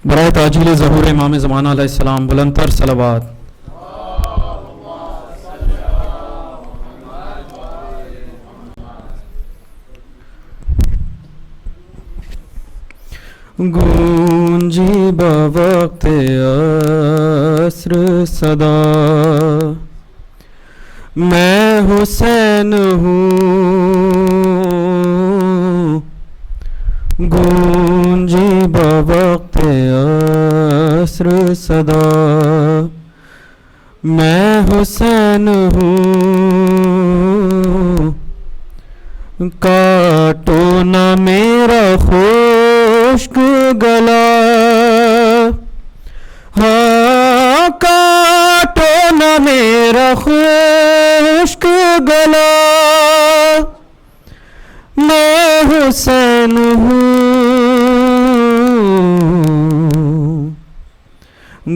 برائے تاجیل ظہور امام زمانہ علیہ السلام بلند تر صلوات. گونجی بوقت عصر صدا، میں حسین ہوں. گونجی بوقت عصر صدا، میں حسین ہوں. کاٹو نہ میرا خشک گلا، ہاں کاٹو نہ میرا خشک گلا. میں حسین ہوں.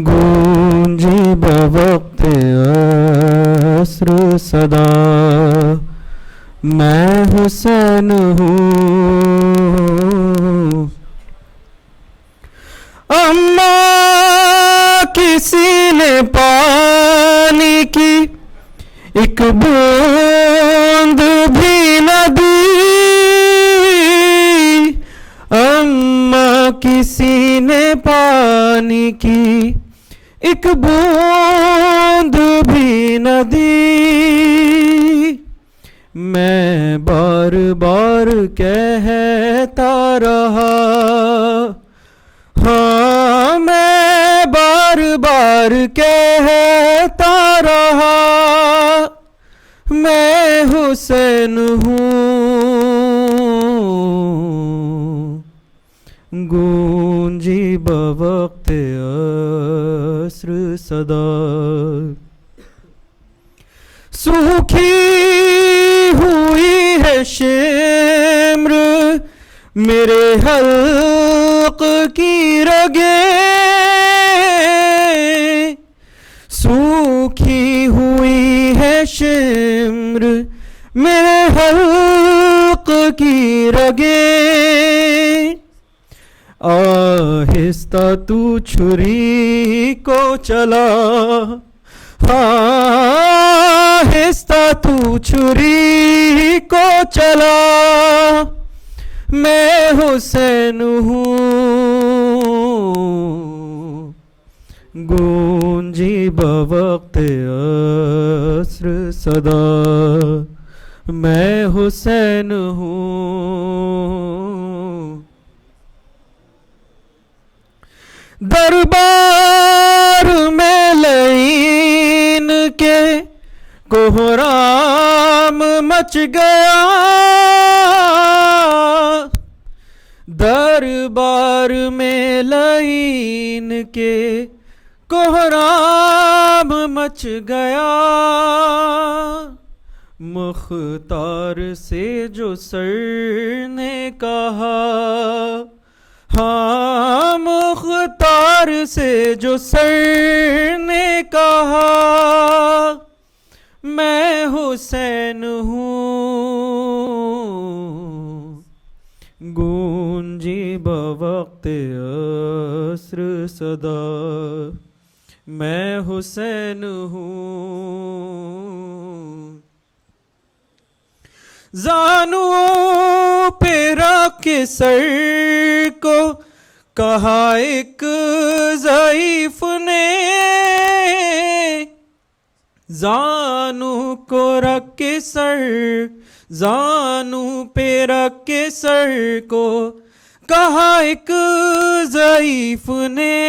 گونجی بوقت عصر صدا، میں حسین ہوں. اماں کسی نے پانی کی ایک بوند بھی نہ دی، اماں کسی نے پانی کی ایک بوند بھی نہ دی. میں بار بار کہتا رہا، ہاں میں بار بار کہتا رہا، میں حسین ہوں. گونجی بوقت عصر صدا، سوکھی ہوئی ہے شمر میرے حلق کی رگیں، سوکھی ہوئی ہے شمر میرے حلق کی رگیں. آہستہ تو چھری کو چلا، آہستہ تو چھری کو چلا. میں حسین ہوں. گونجی بوقت عصر صدا، میں حسین ہوں. دربار میں لعین کے کوہرام مچ گیا، دربار میں لعین کے کوہرام مچ گیا. مختار سے جو سر نے کہا، ہاں مختار سے جو سر نے کہا، میں حسین ہوں. گونجی بوقت عصر صدا، میں حسین ہوں. زانوں پہ رکھ سر کو کہا ایک ضعیف نے، زانوں کو رکھ کے سر، زانوں پہ رکھ کے سر کو کہا ایک ضعیف نے.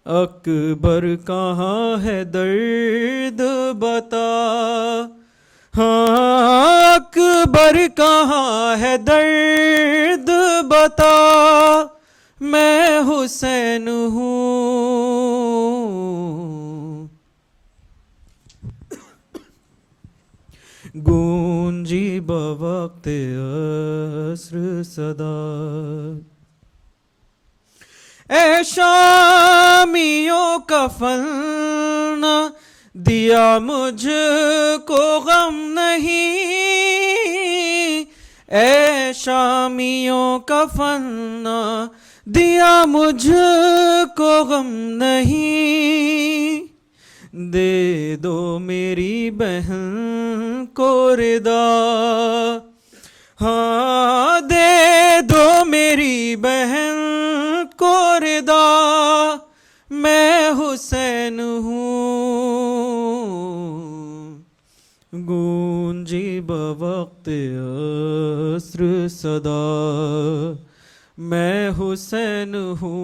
اکبر کہاں ہے درد بتا، ہاں اکبر کہاں ہے درد بتا. میں حسین ہوں. گونجی بوقت عصر صدا، اے شامیوں کا فن دیا مجھ کو غم نہیں، اے شامیوں کا فن दिया मुझको गम नहीं, दे दो मेरी बहन को रिदा। हाँ, दे दो मेरी बहन को रिदा, मैं हुसैन हूँ। गूंजी बवक्त अस्र सदा, मैं हुसैन हूँ।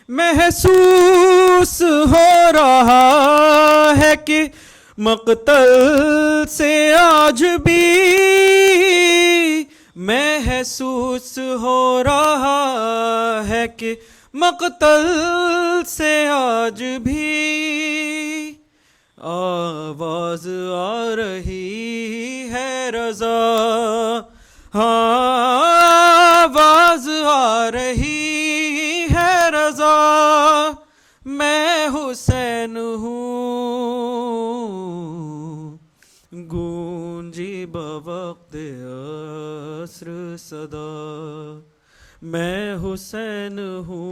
महसूस हो रहा है कि मक़तल से आज भी, महसूस हो रहा है कि मक़तल से आज भी आवाज़ आ रही है रज़ा। हाँ, आवाज़ आ रही है रज़ा, मैं हुसैन हूँ। गूंजी बवक्त अस्र सदा, मैं हुसैन हूँ।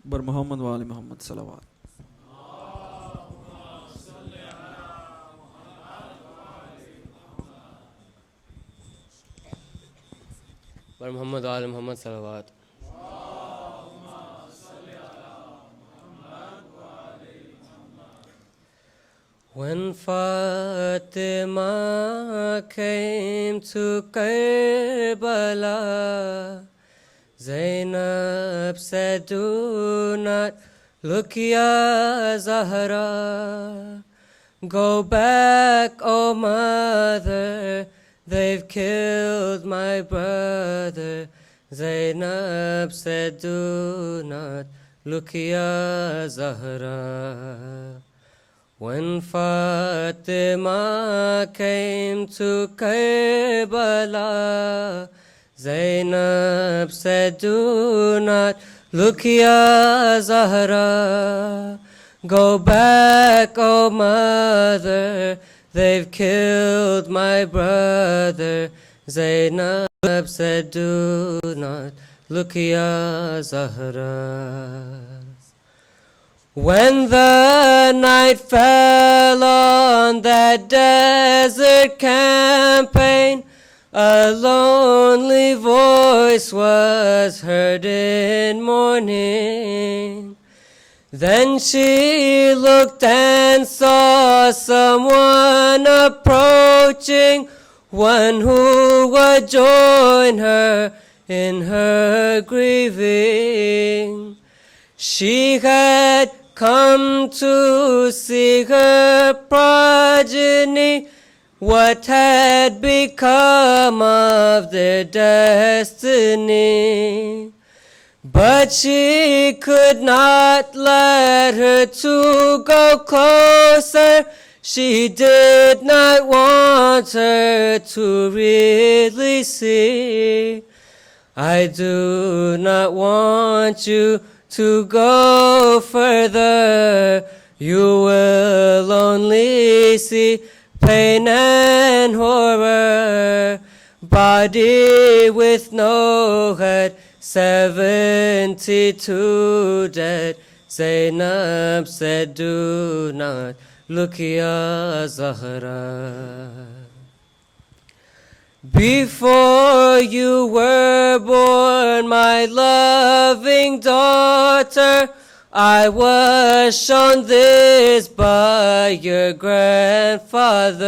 बर मोहम्मद वाले मोहम्मद सलावत। बर मोहम्मद वाले मोहम्मद सलावत। When Fatima came to Karbala, Zainab said, do not look, Ya Zahra. Go back, O mother, they've killed my brother. Zainab said, do not look, Ya Zahra. When Fatima came to Karbala, Zainab said, do not look, Ya Zahra. Go back, O mother, they've killed my brother. Zainab said, do not look, Ya Zahra. When the night fell on that desert campaign, a lonely voice was heard in mourning. Then she looked and saw someone approaching, one who would join her in her grieving. She had come to see her progeny, what had become of their destiny. But she could not let her two go closer. She did not want her to really see. I do not want you to go further. You will only see pain and horror. Body with no head, 72 dead. Zainab said, do not look, Ya Zahra. Before you were born, my loving daughter, I was shown this by your grandfather.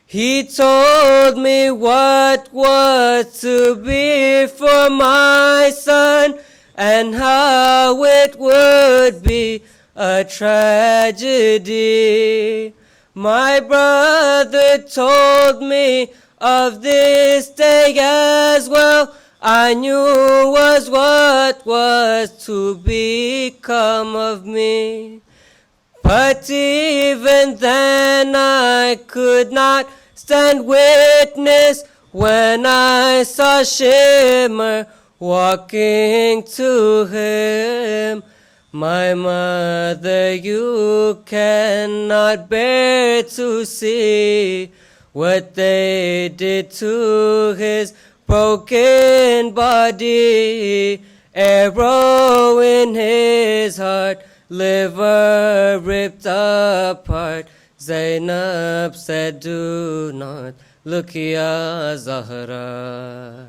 He told me what was to be for my son, and how it would be a tragedy. My brother told me of this day as well. I knew was what was to become of me. But even then I could not stand witness when I saw Shimmer walking to him. My mother, you cannot bear to see what they did to his broken body. Arrow in his heart, liver ripped apart. Zainab said, do not look, Ya Zahra.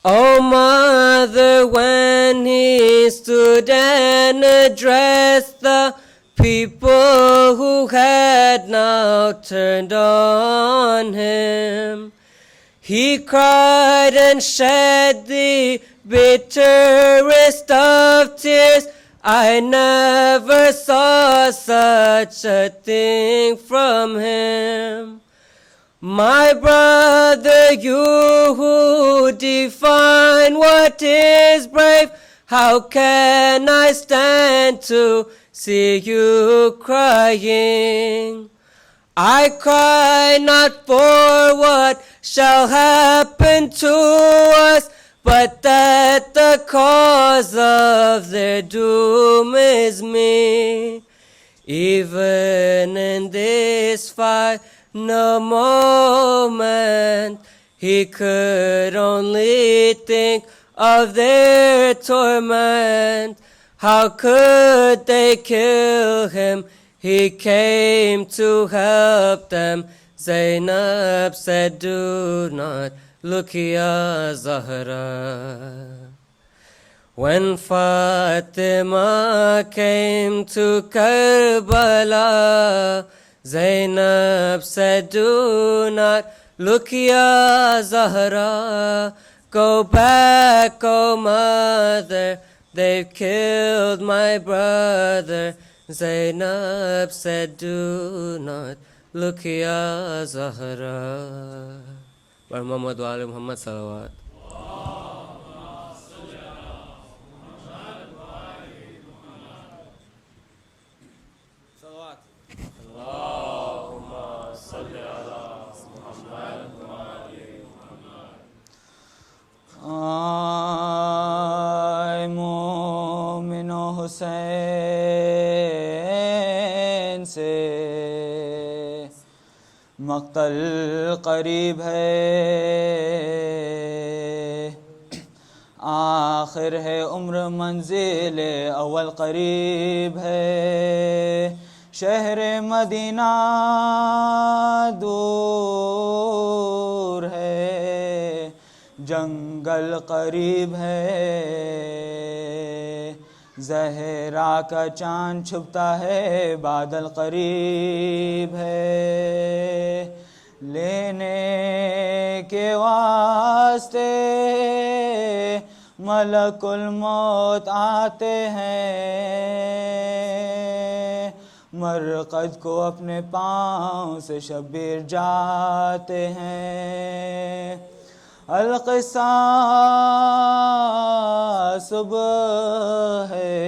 O mother, when he stood and addressed the people who had now turned on him, he cried and shed the bitterest of tears. I never saw such a thing from him. My brother, you who define what is brave, how can I stand to see you crying? I cry not for what shall happen to us, but that the cause of their doom is me. Even in this final moment, he could only think of their torment. How could they kill him? He came to help them. Zainab said, do not look, Ya Zahra. When Fatima came to Karbala, Zainab said, do not look, Ya Zahra. Go back, O mother, they've killed my brother. Zainab said, do not look, Ya Zahra. By Muhammad wa ali Muhammad salawat. آئے مومن و حسین سے مقتل قریب ہے، آخر ہے عمر منزل اول قریب ہے، شہر مدینہ دور ہے، جنگل قریب ہے، زہرا کا چاند چھپتا ہے، بادل قریب ہے، لینے کے واسطے ملک الموت آتے ہیں، مرقد کو اپنے پاؤں سے شبیر جاتے ہیں، القصہ صبح ہے،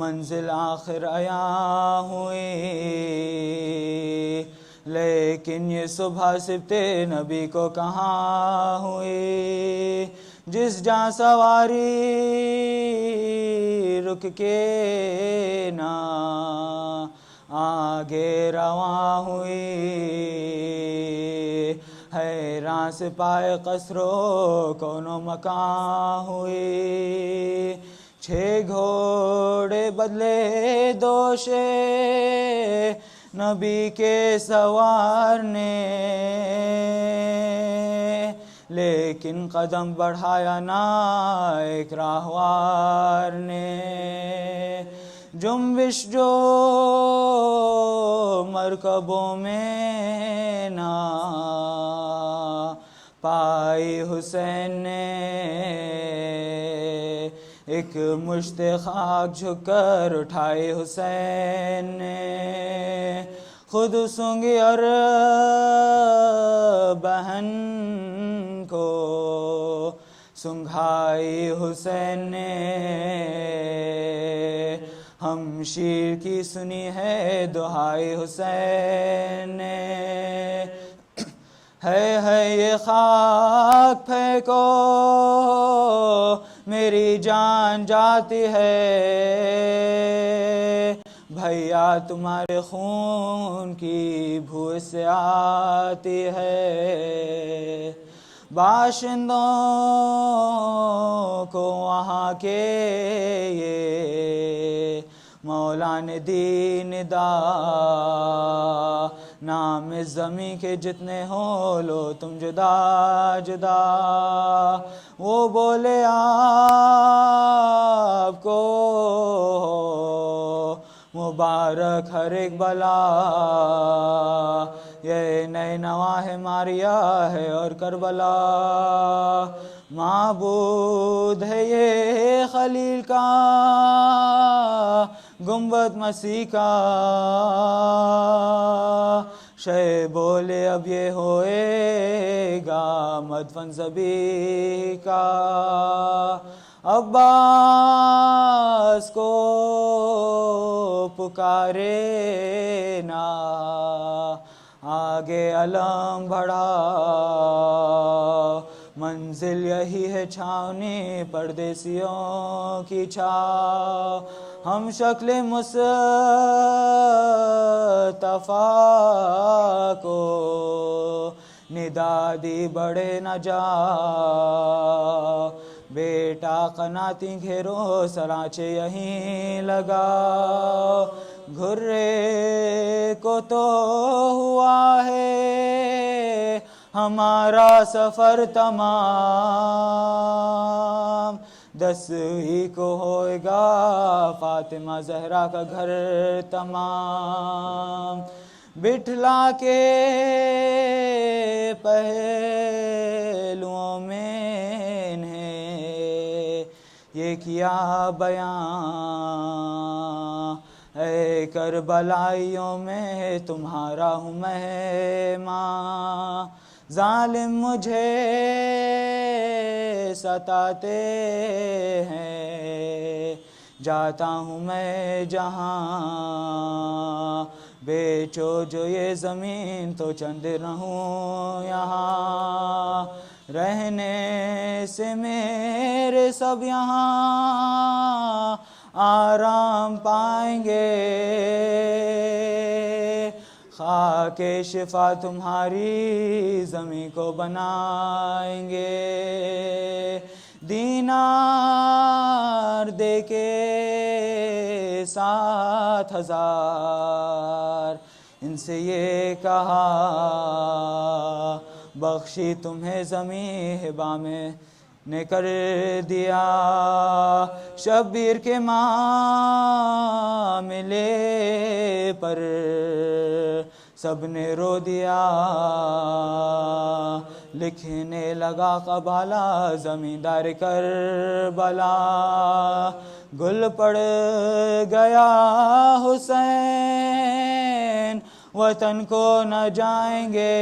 منزل آخر عیاں ہوئی، لیکن یہ صبح سبت نبی کو کہاں ہوئی، جس جاں سواری رک کے نہ آگے رواں ہوئی، حیران سے پائے قصر و کون و مکان ہوئی، 6 گھوڑے بدلے دوشے نبی کے سوار نے، لیکن قدم بڑھایا نہ ایک راہوار نے، جنبش جو مرکبوں میں نہ پائی حسین نے، ایک مشت خاک جھک کر اٹھائی حسین نے، خود سنگی اور بہن کو سنگھائی حسین نے، ہم شیر کی سنی ہے دہائی حسین نے، ہے یہ خاک پھینکو میری جان جاتی ہے، حیا تمہارے خون کی بو سے آتی ہے، باشندوں کو وہاں کے یہ مولا نے دی ندا، نام زمیں کے جتنے ہو لو تم جدا جدا، وہ بولے آپ کو مبارک ہر ایک بلا، یہ نئے نواں ہے ماریا ہے اور کربلا، معبود ہے یہ خلیل کا گنبد مسیح کا، شے بولے اب یہ ہوئے گا مدفن ذبیح کا، عباس کو پکارے نا آگے علم بڑھا، منزل یہی ہے چھاونی پردیسیوں کی چھاؤ، ہم شکل مصطفیٰ کو ندا دی بڑے نہ جاؤ، بیٹا قناتی گھیرو سرانچے یہیں لگاؤ، گھرے کو تو ہوا ہے ہمارا سفر تمام، 10ویں کو ہوئے گا فاطمہ زہرا کا گھر تمام، بٹھلا کے پہلوؤں میں انہیں یہ کیا بیان، اے کربلائیوں میں تمہارا ہوں مہمان، ظالم مجھے ستاتے ہیں جاتا ہوں میں جہاں، بیچو جو یہ زمین تو چند رہوں یہاں، رہنے سے میرے سب یہاں آرام پائیں گے، خاک شفا تمہاری زمین کو بنائیں گے، دینار دے کے 7,000 ان سے یہ کہا، بخشی تمہیں زمین ہبہ میں نے کر دیا، شبیر کے معاملے پر سب نے رو دیا، لکھنے لگا قبالہ زمیندار کربلا، گل پڑ گیا حسین وطن کو نہ جائیں گے،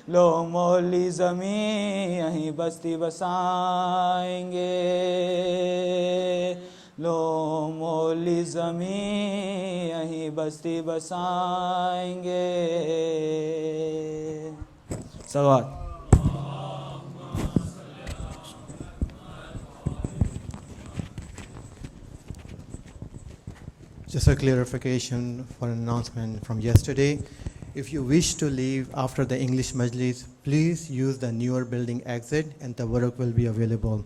لو مولی زمین یہیں بستی بسائیں گے، لو مولی زمین یہیں بستی بسائیں گے، صلوات۔ Just a clarification for an announcement from yesterday. If you wish to leave after the English Majlis, please use the newer building exit and the work will be available.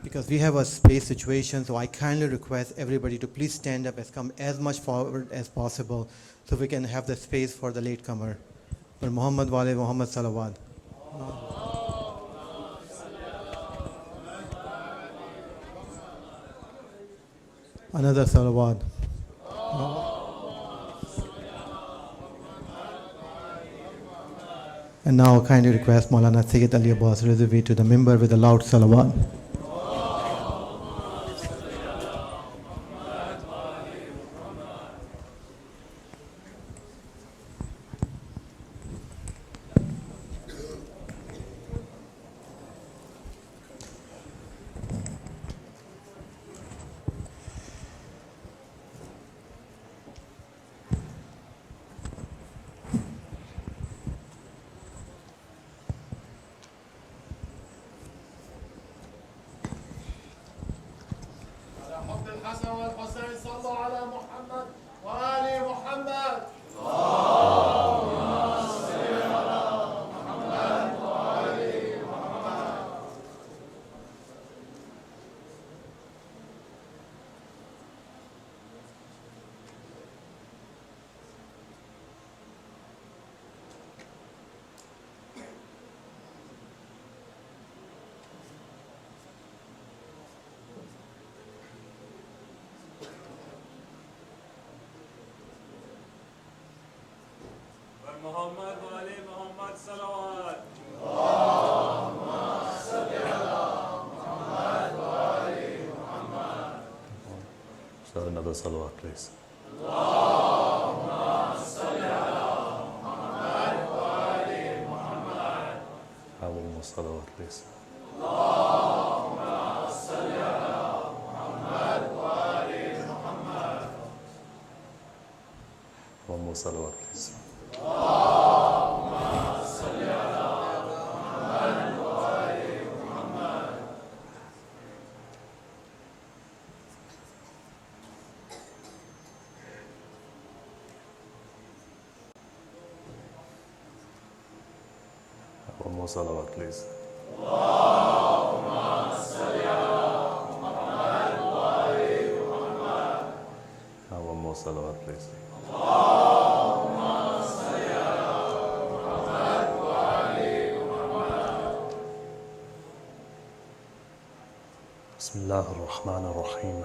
Because we have a space situation, so I kindly request everybody to please stand up and come as much forward as possible so we can have the space for the latecomer. For Muhammad Wale Muhammad Salawat. Another salawat. And now I kindly request Maulana Sayyid Ali Abbas Rizvi to the member with a loud salawat. الحسن والحسين صلوا على محمد وآل محمد. محمد وعلي محمد صلوات. So another salawat, please. Have one more salawat, please. One more salawat, please. One more salawat, please. One more salawat, please. بسم الله الرحمن الرحيم.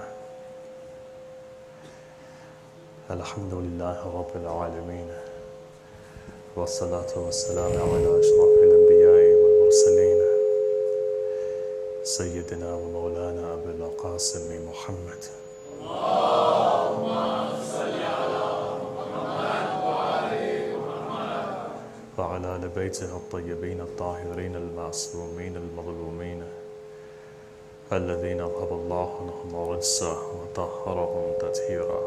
الحمد لله رب العالمين، والصلاة والسلام على أشرف الأنبياء والمرسلين سيدنا ومولانا أبي القاسم محمد. اللهم صل على محمد وآل محمد وعلى آل بيته الطيبين الطاهرين المعصومين المظلومين الذين أذهب الله عنهم الرجس وطهرهم تطهيرا.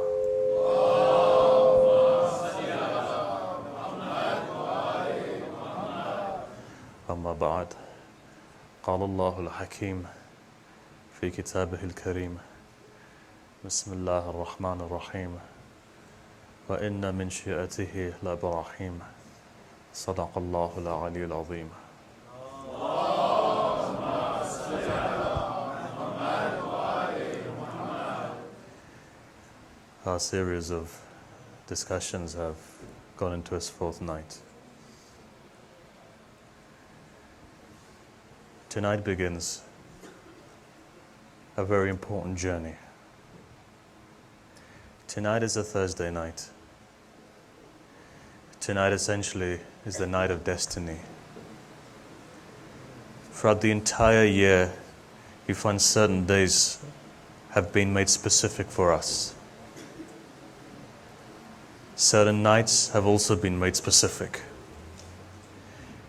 أما بعد، قال الله الحكيم في كتابه الكريم: بسم الله الرحمن الرحيم، وإن من شيئته لإبراهيم، صدق الله العلي العظيم. Our series of discussions have gone into its fourth night. Tonight begins a very important journey. Tonight is a Thursday night. Tonight essentially is the night of destiny. Throughout the entire year, you find certain days have been made specific for us. Certain nights have also been made specific.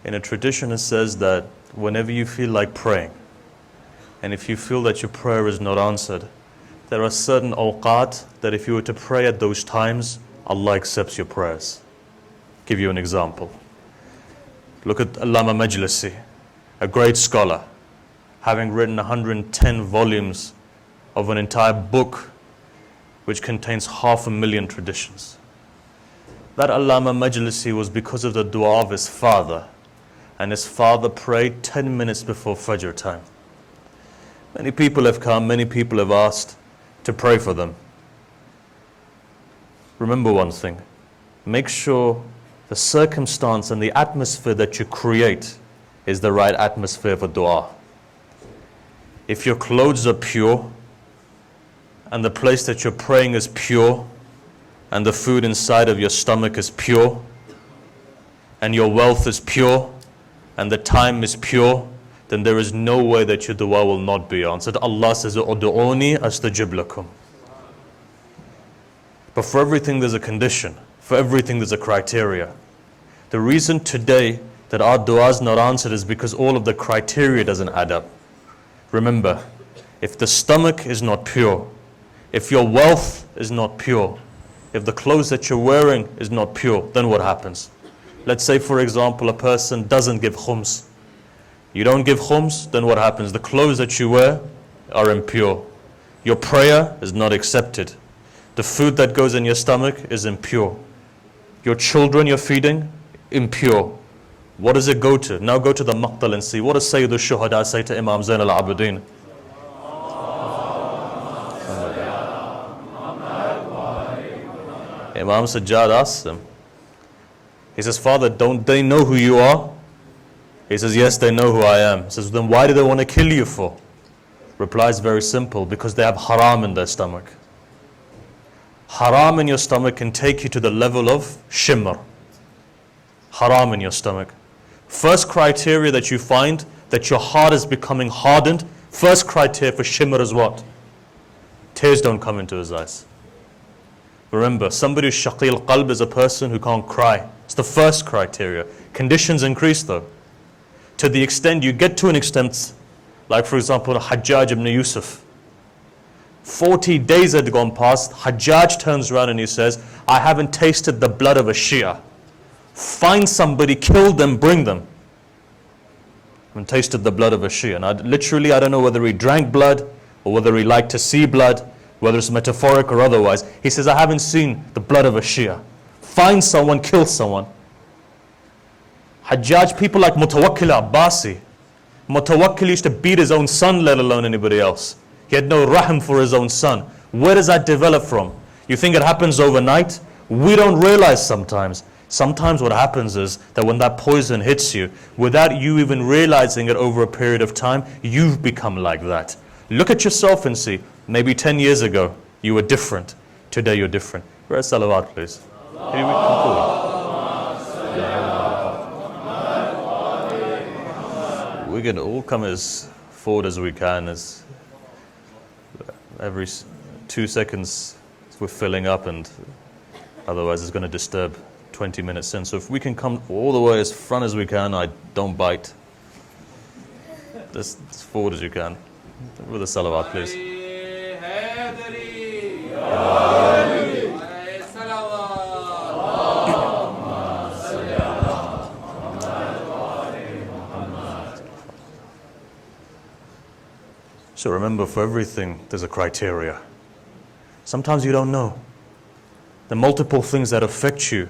In a tradition, it says that whenever you feel like praying, and if you feel that your prayer is not answered, there are certain awqat that if you were to pray at those times, Allah accepts your prayers. Give you an example. Look at Allama Majlisi, a great scholar, having written 110 volumes of an entire book which contains 500,000 traditions. That Allama Majlisi was because of the dua of his father, and his father prayed 10 minutes before Fajr time. Many people have come, many people have asked to pray for them. Remember one thing, make sure the circumstance and the atmosphere that you create is the right atmosphere for dua. If your clothes are pure, and the place that you're praying is pure, and the food inside of your stomach is pure, and your wealth is pure, and the time is pure, then there is no way that your dua will not be answered. Allah says, "Udu'uni astajib lakum." But for everything there's a condition. For everything there's a criteria. The reason today that our dua is not answered is because all of the criteria doesn't add up. Remember, if the stomach is not pure, if your wealth is not pure, if the clothes that you're wearing is not pure, then what happens? Let's say, for example, a person doesn't give khums. You don't give khums, then what happens? The clothes that you wear are impure. Your prayer is not accepted. The food that goes in your stomach is impure. Your children you're feeding, impure. What does it go to? Now go to the Maqtal and see. What does Sayyid al-Shuhada say to Imam Zain al-Abidin? Imam Sajjad asks him. He says, Father, don't they know who you are? He says, yes, they know who I am. He says, then why do they want to kill you for? Reply is very simple, because they have haram in their stomach. Haram in your stomach can take you to the level of shimr. Haram in your stomach. First criteria that you find that your heart is becoming hardened, first criteria for shimr is what? Tears don't come into his eyes. Remember, somebody who's shaqil qalb is a person who can't cry. It's the first criteria. Conditions increase though. To the extent you get to an extent, like for example, Hajjaj ibn Yusuf. 40 days had gone past, Hajjaj turns around and he says, I haven't tasted the blood of a Shia. Find somebody, kill them, bring them. I haven't tasted the blood of a Shia. Now literally, I don't know whether he drank blood or whether he liked to see blood, whether it's metaphoric or otherwise. He says, I haven't seen the blood of a Shia. Find someone, kill someone. Hajjaj, people like Mutawakkil Abbasi. Mutawakkil used to beat his own son, let alone anybody else. He had no rahm for his own son. Where does that develop from? You think it happens overnight? We don't realize sometimes. Sometimes what happens is that when that poison hits you, without you even realizing it over a period of time, you've become like that. Look at yourself and see, maybe 10 years ago, you were different. Today you're different. Where's salawat, please? Can you come forward? We can all come as forward as we can. As every 2 seconds we're filling up, and otherwise it's going to disturb 20 minutes in. So if we can come all the way as front as we can, I don't bite. As forward as you can. With a salawat, please. So remember, for everything, there's a criteria. Sometimes you don't know. There are multiple things that affect you,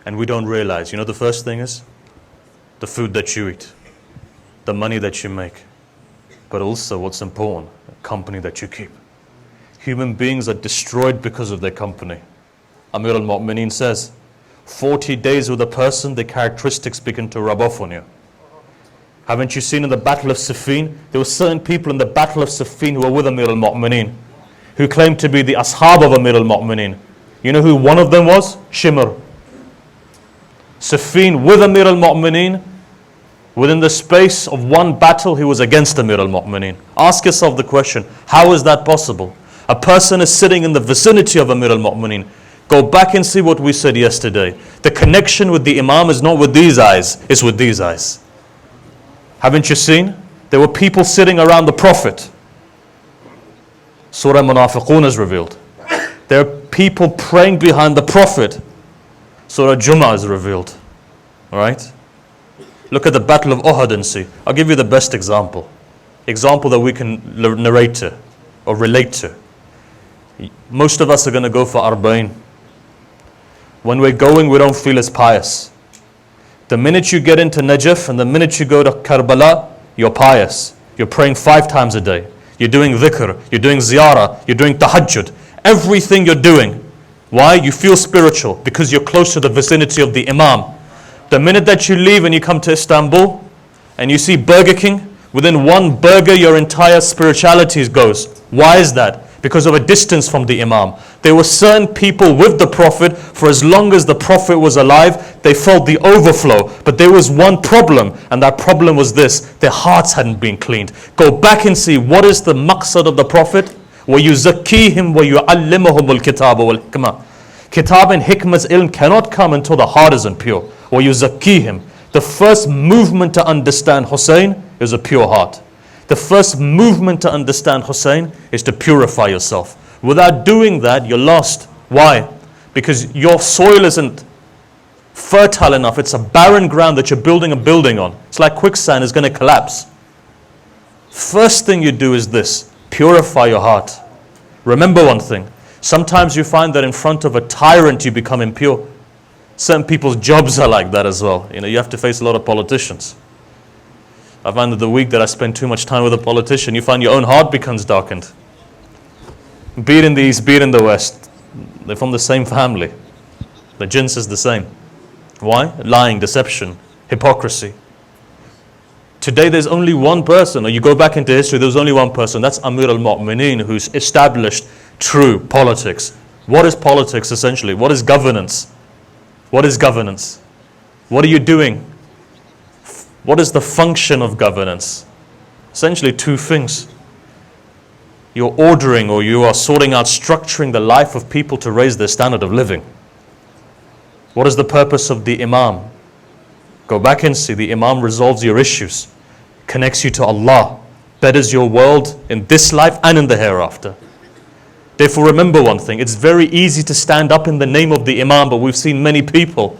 and we don't realize. You know, the first thing is the food that you eat, the money that you make, but also what's important, the company that you keep. Human beings are destroyed because of their company. Amir al-Mu'mineen says, 40 days with a person, the characteristics begin to rub off on you. Haven't you seen in the Battle of Siffin? There were certain people in the Battle of Siffin who were with Amir al-Mu'mineen, who claimed to be the ashab of Amir al-Mu'mineen. You know who one of them was? Shimr. Siffin with Amir al-Mu'mineen. Within the space of one battle, he was against Amir al-Mu'mineen. Ask yourself the question, how is that possible? A person is sitting in the vicinity of Amir al-Mu'mineen. Go back and see what we said yesterday. The connection with the Imam is not with these eyes, it's with these eyes. Haven't you seen? There were people sitting around the Prophet. Surah Munafiqun is revealed. There are people praying behind the Prophet. Surah Jummah is revealed. Alright? Look at the Battle of Uhud and see. I'll give you the best example. Example that we can narrate to or relate to. Most of us are going to go for Arba'in. When we're going, we don't feel as pious. The minute you get into Najaf and the minute you go to Karbala, you're pious. You're praying 5 times a day. You're doing dhikr, you're doing ziyarah, you're doing tahajjud. Everything you're doing. Why? You feel spiritual because you're close to the vicinity of the Imam. The minute that you leave and you come to Istanbul and you see Burger King, within one burger your entire spirituality goes. Why is that? Because of a distance from the Imam. There were certain people with the Prophet, for as long as the Prophet was alive, they felt the overflow. But there was one problem, and that problem was this: their hearts hadn't been cleaned. Go back and see, what is the maqsad of the Prophet? وَيُزَكِّيهِمْ وَيُعَلِّمُهُمُ الْكِتَابَ وَالْحِكْمَةِ. Kitab and hikmah's ilm cannot come until the heart isn't pure. وَيُزَكِّيهِمْ. The first movement to understand Hussein is a pure heart. The first movement to understand Hussein is to purify yourself. Without doing that, you're lost. Why? Because your soil isn't fertile enough. It's a barren ground that you're building a building on. It's like quicksand, it's going to collapse. First thing you do is this: purify your heart. Remember one thing. Sometimes you find that in front of a tyrant you become impure. Certain people's jobs are like that as well. You have to face a lot of politicians. I find that the week that I spend too much time with a politician, you find your own heart becomes darkened. Be it in the East, be it in the West. They're from the same family. The jins is the same. Why? Lying, deception, hypocrisy. Today there's only one person, or you go back into history, there's only one person. That's Amir al-Mu'mineen, who's established true politics. What is politics essentially? What is governance? What is governance? What are you doing? What is the function of governance? Essentially two things. You're ordering, or you are sorting out, structuring the life of people to raise their standard of living. What is the purpose of the Imam? Go back and see. The Imam resolves your issues, connects you to Allah, betters your world in this life and in the hereafter. Therefore, remember one thing. It's very easy to stand up in the name of the Imam, but we've seen many people.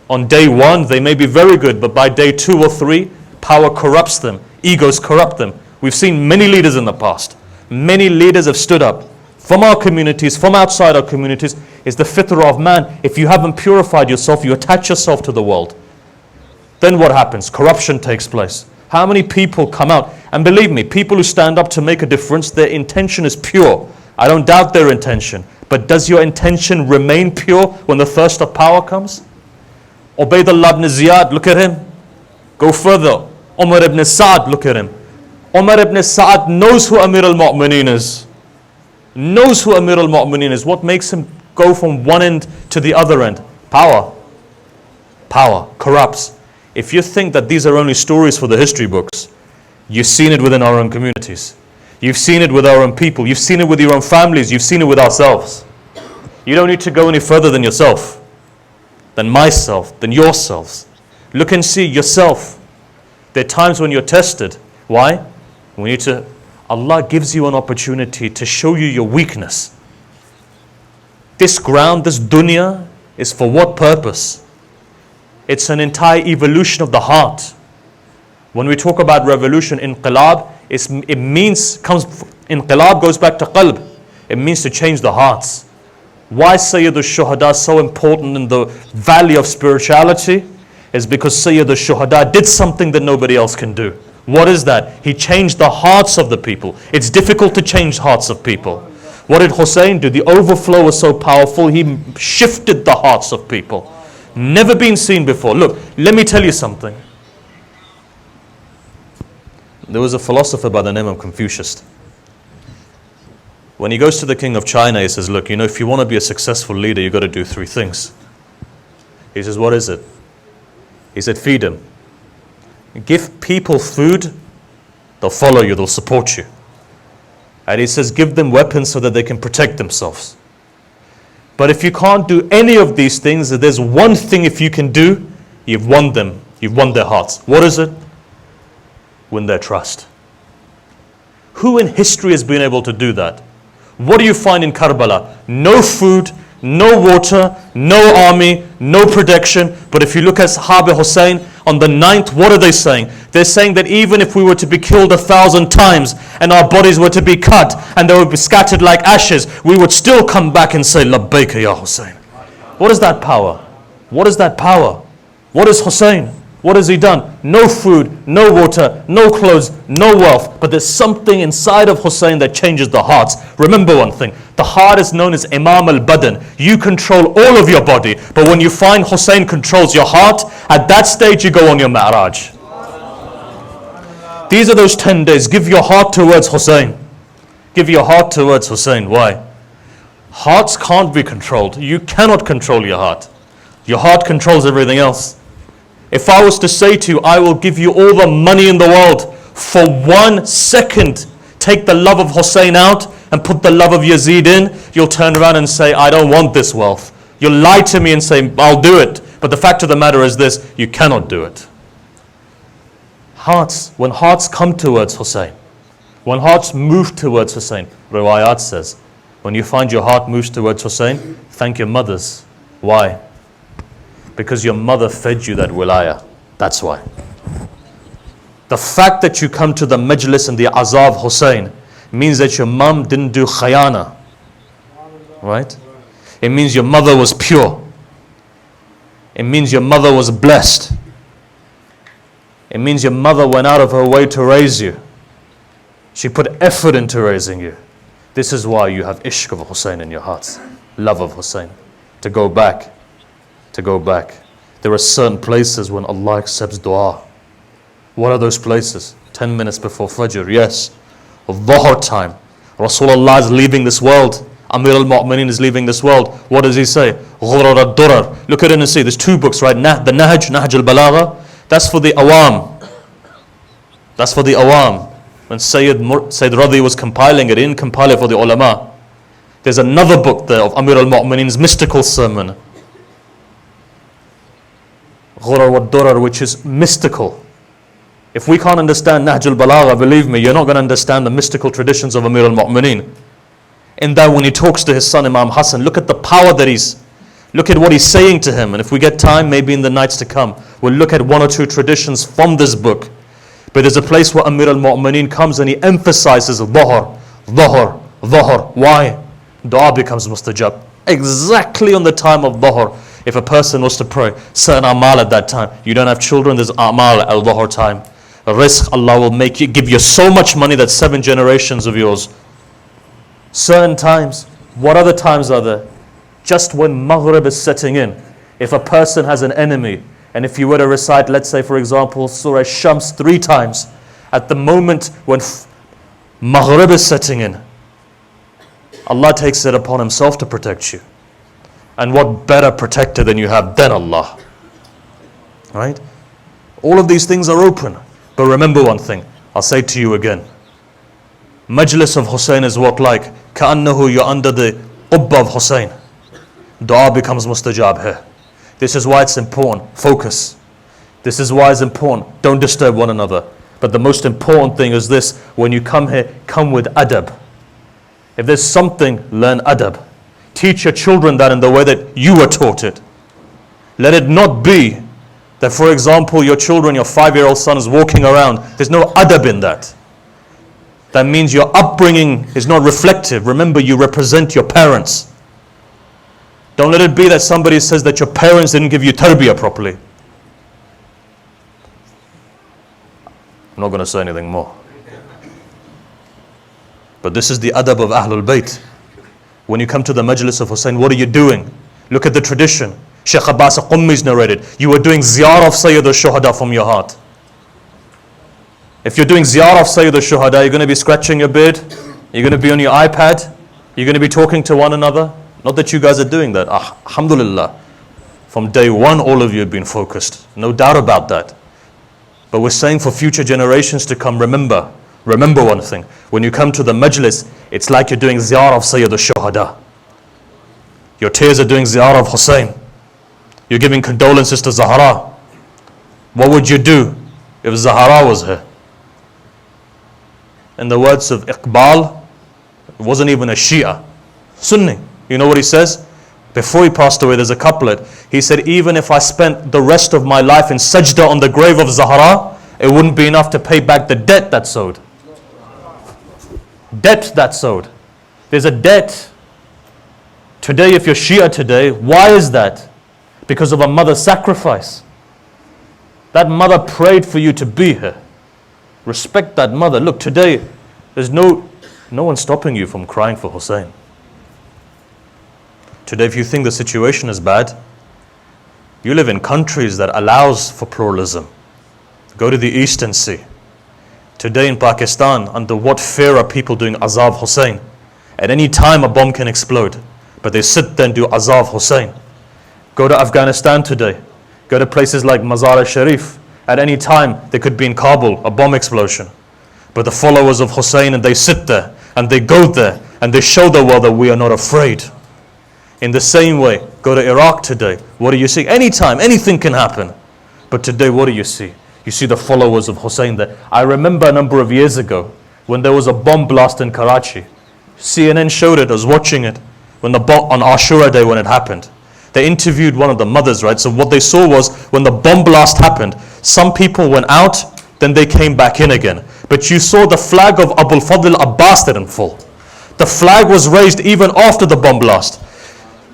On day one, they may be very good, but by day 2 or 3, power corrupts them. Egos corrupt them. We've seen many leaders in the past. Many leaders have stood up from our communities, from outside our communities. It's the fitrah of man. If you haven't purified yourself, you attach yourself to the world. Then what happens? Corruption takes place. How many people come out? And believe me, people who stand up to make a difference, their intention is pure. I don't doubt their intention. But does your intention remain pure when the thirst of power comes? Ubaydullah ibn Ziyad, look at him. Go further. Umar ibn Sa'd, look at him. Umar ibn Sa'd knows who Amir al-Mu'mineen is. Knows who Amir al-Mu'mineen is. What makes him go from one end to the other end? Power. Power corrupts. If you think that these are only stories for the history books, you've seen it within our own communities. You've seen it with our own people. You've seen it with your own families. You've seen it with ourselves. You don't need to go any further than yourself, than myself, than yourselves. Look and see yourself. There are times when you're tested. Why? Allah gives you an opportunity to show you your weakness. This ground, this dunya, is for what purpose? It's an entire evolution of the heart. When we talk about revolution, inqilab, inqilab goes back to qalb. It means to change the hearts. Why Sayyid al-Shuhada is so important in the valley of spirituality is because Sayyid al-Shuhada did something that nobody else can do. What is that? He changed the hearts of the people. It's difficult to change hearts of people. What did Hussein do? The overflow was so powerful, he shifted the hearts of people. Never been seen before. Look, let me tell you something. There was a philosopher by the name of Confucius. When he goes to the king of China, he says, look, if you want to be a successful leader, you've got to do 3 things. He says, what is it? He said, feed them. Give people food, they'll follow you, they'll support you. And he says, give them weapons so that they can protect themselves. But if you can't do any of these things, there's one thing if you can do, you've won them. You've won their hearts. What is it? Win their trust. Who in history has been able to do that? What do you find in Karbala? No food, no water, no army, no protection. But if you look at Sahaba Hussein, on the 9th, what are they saying? They're saying that even if we were to be killed 1,000 times and our bodies were to be cut and they would be scattered like ashes, we would still come back and say, Labbaika ya Hussein. What is that power? What is that power? What is Hussein? What has he done? No food, no water, no clothes, no wealth. But there's something inside of Hussein that changes the hearts. Remember one thing. The heart is known as Imam al-Badan. You control all of your body. But when you find Hussein controls your heart, at that stage you go on your Mi'raj. These are those 10 days. Give your heart towards Hussein. Give your heart towards Hussein. Why? Hearts can't be controlled. You cannot control your heart. Your heart controls everything else. If I was to say to you, I will give you all the money in the world, for 1 second, take the love of Hussein out and put the love of Yazid in, you'll turn around and say, I don't want this wealth. You'll lie to me and say, I'll do it. But the fact of the matter is this, you cannot do it. Hearts, when hearts come towards Hussein, when hearts move towards Hussein, Riwayat says, when you find your heart moves towards Hussein, thank your mothers. Why? Because your mother fed you that wilayah. That's why. The fact that you come to the majlis and the azab Hussein means that your mum didn't do khayana. Right? It means your mother was pure. It means your mother was blessed. It means your mother went out of her way to raise you. She put effort into raising you. This is why you have ishq of Hussein in your hearts. Love of Hussein. To go back. To go back. There are certain places when Allah accepts dua. What are those places? 10 minutes before Fajr, yes. Dhuhr time. Rasulullah is leaving this world. Amir al-Mu'mineen is leaving this world. What does he say? Ghurar al-Durar. Look at it and see. There's two books, right? The Nahj al-Balagha. That's for the awam. That's for the awam. When Sayyid Radhi was compiling it, he didn't compile it for the ulama. There's another book there of Amir al-Mu'mineen's mystical sermon. Ghurar al-Durar, which is mystical. If we can't understand Nahj al-Balagha, believe me, you're not going to understand the mystical traditions of Amir al-Mu'mineen. In that when he talks to his son Imam Hassan, look at the power that look at what he's saying to him. And if we get time, maybe in the nights to come, we'll look at one or two traditions from this book. But there's a place where Amir al-Mu'mineen comes and he emphasizes dhuhr. Why? Dua becomes mustajab. Exactly on the time of dhuhr. If a person was to pray, certain amal at that time. You don't have children, there's amal at dhuhr time. Rizq, Allah will give you so much money that 7 generations of yours. Certain times. What other times are there? Just when Maghrib is setting in. If a person has an enemy, and if you were to recite, let's say for example, Surah Shams 3 times, at the moment when Maghrib is setting in, Allah takes it upon Himself to protect you. And what better protector than you have than Allah? Right? All of these things are open. But remember one thing, I'll say to you again. Majlis of Hussein is what like? Ka'annahu, you're under the qubba of Hussein. Dua becomes mustajab here. This is why it's important. Focus. This is why it's important. Don't disturb one another. But the most important thing is this. When you come here, come with adab. If there's something, learn adab. Teach your children that in the way that you were taught it. Let it not be that, for example, your children, your 5-year-old son is walking around. There's no adab in that. That means your upbringing is not reflective. Remember, you represent your parents. Don't let it be that somebody says that your parents didn't give you tarbiyah properly. I'm not going to say anything more. But this is the adab of Ahlul Bayt. When you come to the majlis of Hussein, what are you doing? Look at the tradition. Shaykh Abbas Qummi's narrated. You were doing ziyarah of Sayyid al-Shuhada from your heart. If you're doing ziyarah of Sayyid al-Shuhada, you're going to be scratching your beard. You're going to be on your iPad. You're going to be talking to one another. Not that you guys are doing that. Alhamdulillah. From day one, all of you have been focused. No doubt about that. But we're saying for future generations to come, remember one thing. When you come to the majlis, it's like you're doing ziyarah of Sayyid al-Shuhada. Your tears are doing ziyarah of Hussein. You're giving condolences to Zahra. What would you do if Zahra was here? In the words of Iqbal, it wasn't even a Shia. Sunni. You know what he says? Before he passed away, there's a couplet. He said, even if I spent the rest of my life in sajda on the grave of Zahra, it wouldn't be enough to pay back the debt that's owed. Debt that's owed. There's a debt. Today, if you're Shia today, why is that? Because of a mother's sacrifice. That mother prayed for you to be here. Respect that mother. Look, today, there's no one stopping you from crying for Hussein. Today, if you think the situation is bad, you live in countries that allows for pluralism. Go to the East and see. Today in Pakistan, under what fear are people doing Azab Hussein? At any time a bomb can explode, but they sit there and do Azab Hussein. Go to Afghanistan today. Go to places like Mazar-e-Sharif. At any time there could be in Kabul a bomb explosion. But the followers of Hussein, and they sit there and they go there and they show the world that we are not afraid. In the same way, go to Iraq today. What do you see? Anytime, anything can happen. But today, what do you see? You see the followers of Hussein there. I remember a number of years ago when there was a bomb blast in Karachi. CNN showed it, I was watching it, when the bomb, on Ashura Day when it happened. They interviewed one of the mothers, right? So what they saw was when the bomb blast happened, some people went out, then they came back in again. But you saw the flag of Abul Fadl Abbas didn't fall. The flag was raised even after the bomb blast.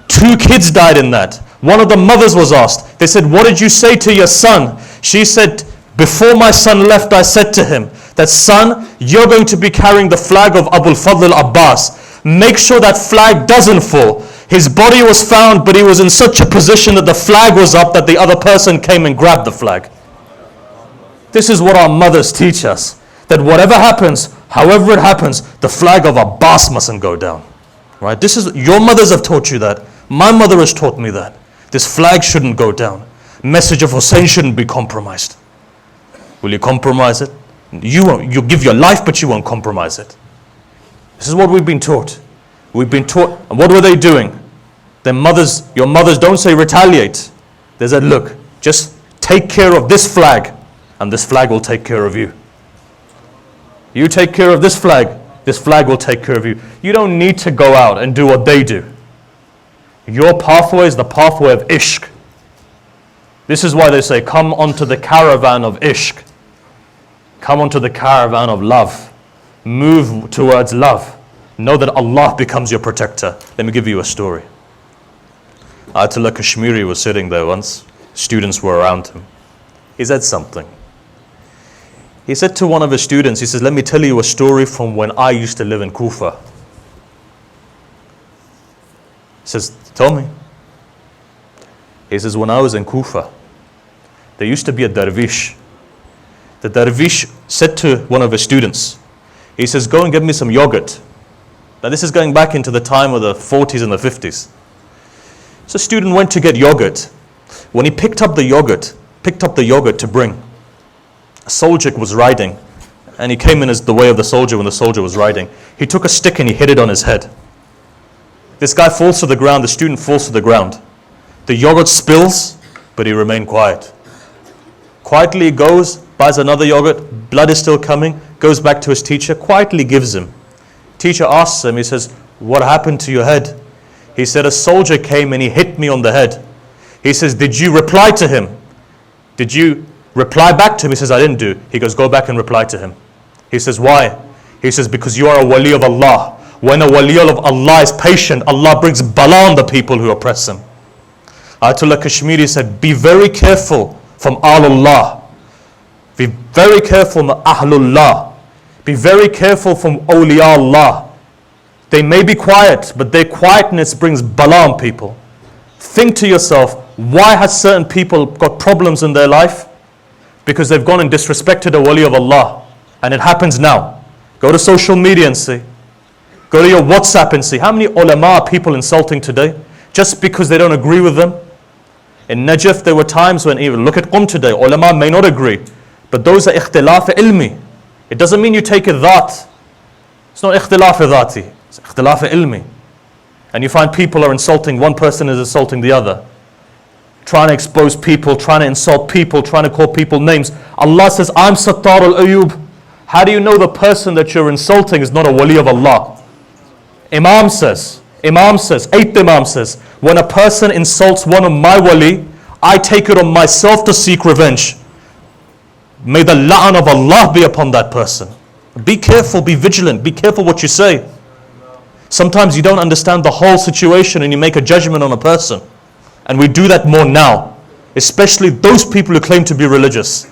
2 kids died in that. One of the mothers was asked. They said, what did you say to your son? She said, before my son left, I said to him that, son, you're going to be carrying the flag of Abul Fadl Abbas. Make sure that flag doesn't fall. His body was found, but he was in such a position that the flag was up that the other person came and grabbed the flag. This is what our mothers teach us. That whatever happens, however it happens, the flag of Abbas mustn't go down. Right? This is, your mothers have taught you that. My mother has taught me that. This flag shouldn't go down. Message of Hussein shouldn't be compromised. Will you compromise it? You won't. You'll give your life, but you won't compromise it. This is what we've been taught. We've been taught. And what were they doing? Their mothers, your mothers don't say retaliate. They said, look, just take care of this flag, and this flag will take care of you. You take care of this flag will take care of you. You don't need to go out and do what they do. Your pathway is the pathway of ishq. This is why they say, come onto the caravan of ishq. Come onto the caravan of love. Move towards love. Know that Allah becomes your protector. Let me give you a story. Ayatollah Kashmiri was sitting there once. Students were around him. He said something. He said to one of his students, he says, let me tell you a story from when I used to live in Kufa. He says, tell me. He says, when I was in Kufa, there used to be a dervish. The dervish said to one of his students, he says, go and get me some yogurt. Now this is going back into the time of the 40s and the 50s. So the student went to get yogurt. When he picked up the yogurt to bring, a soldier was riding, and he came in as the way of the soldier when the soldier was riding. He took a stick and he hit it on his head. This guy falls to the ground, the student falls to the ground. The yogurt spills, but he remained quiet. Quietly he goes, buys another yogurt, blood is still coming, goes back to his teacher, quietly gives him. Teacher asks him, he says, what happened to your head? He said, a soldier came and he hit me on the head. He says, did you reply to him? Did you reply back to him? He says, I didn't do. He goes, go back and reply to him. He says, why? He says, because you are a wali of Allah. When a wali of Allah is patient, Allah brings bala on the people who oppress him. Ayatollah Kashmiri said, be very careful from Ahlullah. Be very careful from Ahlullah. Be very careful from awliya Allah. They may be quiet, but their quietness brings bala on people. Think to yourself, why has certain people got problems in their life? Because they've gone and disrespected a wali of Allah. And it happens now. Go to social media and see. Go to your WhatsApp and see. How many ulama are people insulting today? Just because they don't agree with them? In Najaf there were times when, even look at Qum today, ulama may not agree. But those are ikhtilaf ilmi. It doesn't mean you take it that. It's not ikhtilaf dhati. It's ikhtilaf ilmi. And you find people are insulting, one person is insulting the other. Trying to expose people, trying to insult people, trying to call people names. Allah says, I'm Sattar al-Ayub. How do you know the person that you're insulting is not a wali of Allah? Imam says, 8th Imam says, when a person insults one of my wali, I take it on myself to seek revenge. May the la'an of Allah be upon that person. Be careful, be vigilant, be careful what you say. Sometimes you don't understand the whole situation and you make a judgment on a person. And we do that more now, especially those people who claim to be religious.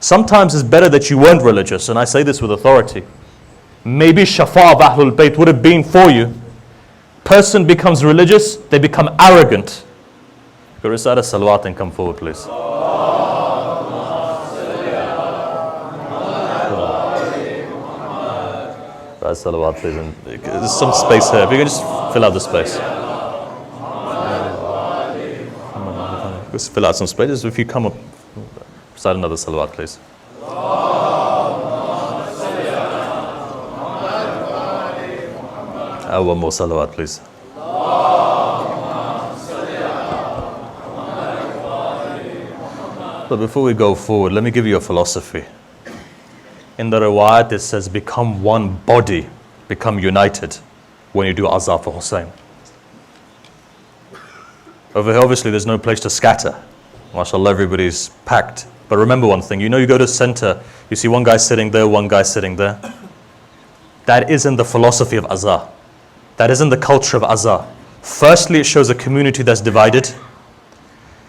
Sometimes it's better that you weren't religious, and I say this with authority. Maybe shafa of Ahlul Bayt would have been for you. Person becomes religious, they become arrogant. Go recite a salawat and come forward, please. Salawat, please. And there's some space here. If you can just fill out the space. Just fill out some space. If you come up, recite another salawat, please. One more salawat, please. But before we go forward, let me give you a philosophy. In the riwayat it says, become one body, become united when you do azar for Hussein. Over here, obviously, there's no place to scatter. MashaAllah, everybody's packed. But remember one thing, you know, you go to the center, you see one guy sitting there, one guy sitting there. That isn't the philosophy of Azhar. That isn't the culture of Azhar. Firstly, it shows a community that's divided.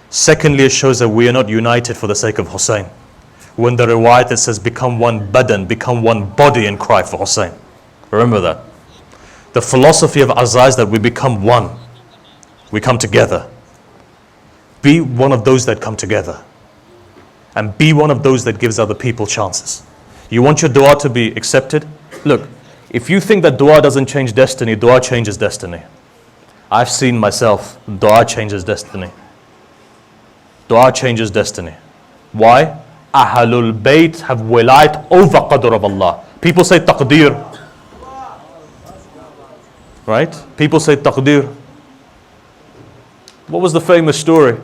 Secondly, it shows that we are not united for the sake of Hussein. When the riwayat, it says, become one badan, become one body and cry for Hussein. Remember that. The philosophy of Azhar is that we become one. We come together. Be one of those that come together. And be one of those that gives other people chances. You want your dua to be accepted? Look, if you think that dua doesn't change destiny, dua changes destiny. I've seen myself, dua changes destiny. Dua changes destiny. Why? Ahlul Bayt have wilayat over qadr of Allah. People say taqdeer. Right? People say taqdeer. What was the famous story?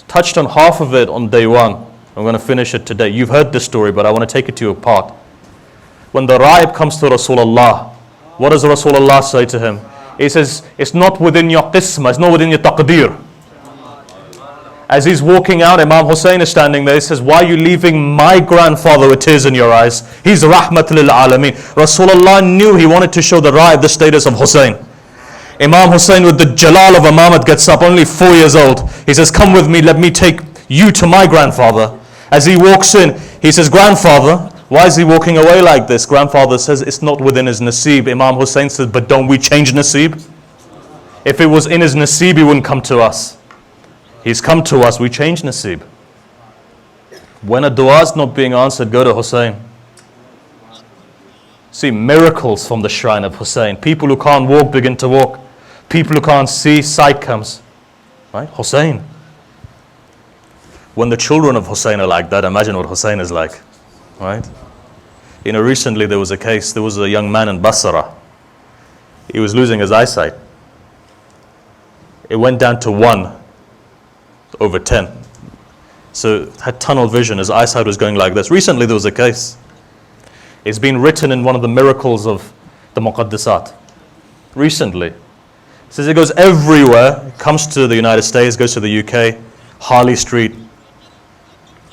Touched on half of it on day one. I'm going to finish it today. You've heard this story, but I want to take it to you apart. When the Ra'ib comes to Rasulullah, what does Rasulullah say to him? He says, it's not within your qisma, it's not within your taqdeer. As he's walking out, Imam Hussein is standing there. He says, why are you leaving my grandfather with tears in your eyes? He's rahmat lil alameen. Rasulullah knew he wanted to show the Ra'ib the status of Hussein. Imam Hussein with the jalal of Imamat gets up, only 4 years old. He says, come with me, let me take you to my grandfather. As he walks in, he says, grandfather, why is he walking away like this? Grandfather says, it's not within his nasib. Imam Hussein says, but don't we change nasib? If it was in his nasib, he wouldn't come to us. He's come to us, we change nasib. When a dua is not being answered, go to Hussein. See miracles from the shrine of Hussein. People who can't walk begin to walk. People who can't see, sight comes. Right? Hussein. When the children of Hussein are like that, imagine what Hussein is like. Right? You know, recently there was a case, there was a young man in Basra. He was losing his eyesight. It went down to 1/10. So had tunnel vision, his eyesight was going like this. Recently there was a case. It's been written in one of the miracles of the Muqaddasat. Recently. It says it goes everywhere, it comes to the United States, goes to the UK, Harley Street,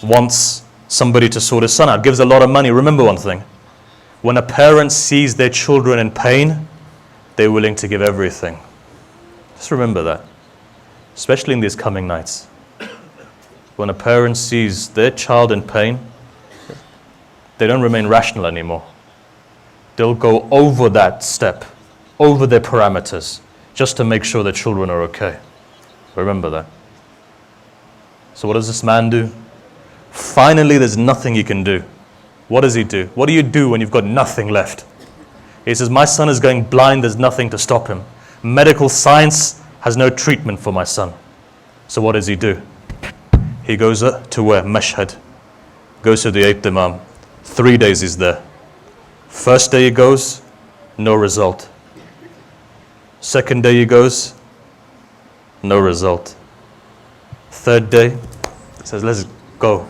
wants somebody to sort his son out, gives a lot of money. Remember one thing, when a parent sees their children in pain, they're willing to give everything. Just remember that, especially in these coming nights. When a parent sees their child in pain, they don't remain rational anymore. They'll go over that step, over their parameters, just to make sure their children are okay. Remember that. So what does this man do? Finally, there's nothing he can do. What does he do? What do you do when you've got nothing left? He says, my son is going blind, there's nothing to stop him. Medical science has no treatment for my son. So what does he do? He goes to where? Mashhad. Goes to the 8th Imam. 3 days he's there. First day he goes, no result. Second day he goes, no result. Third day, he says, let's go.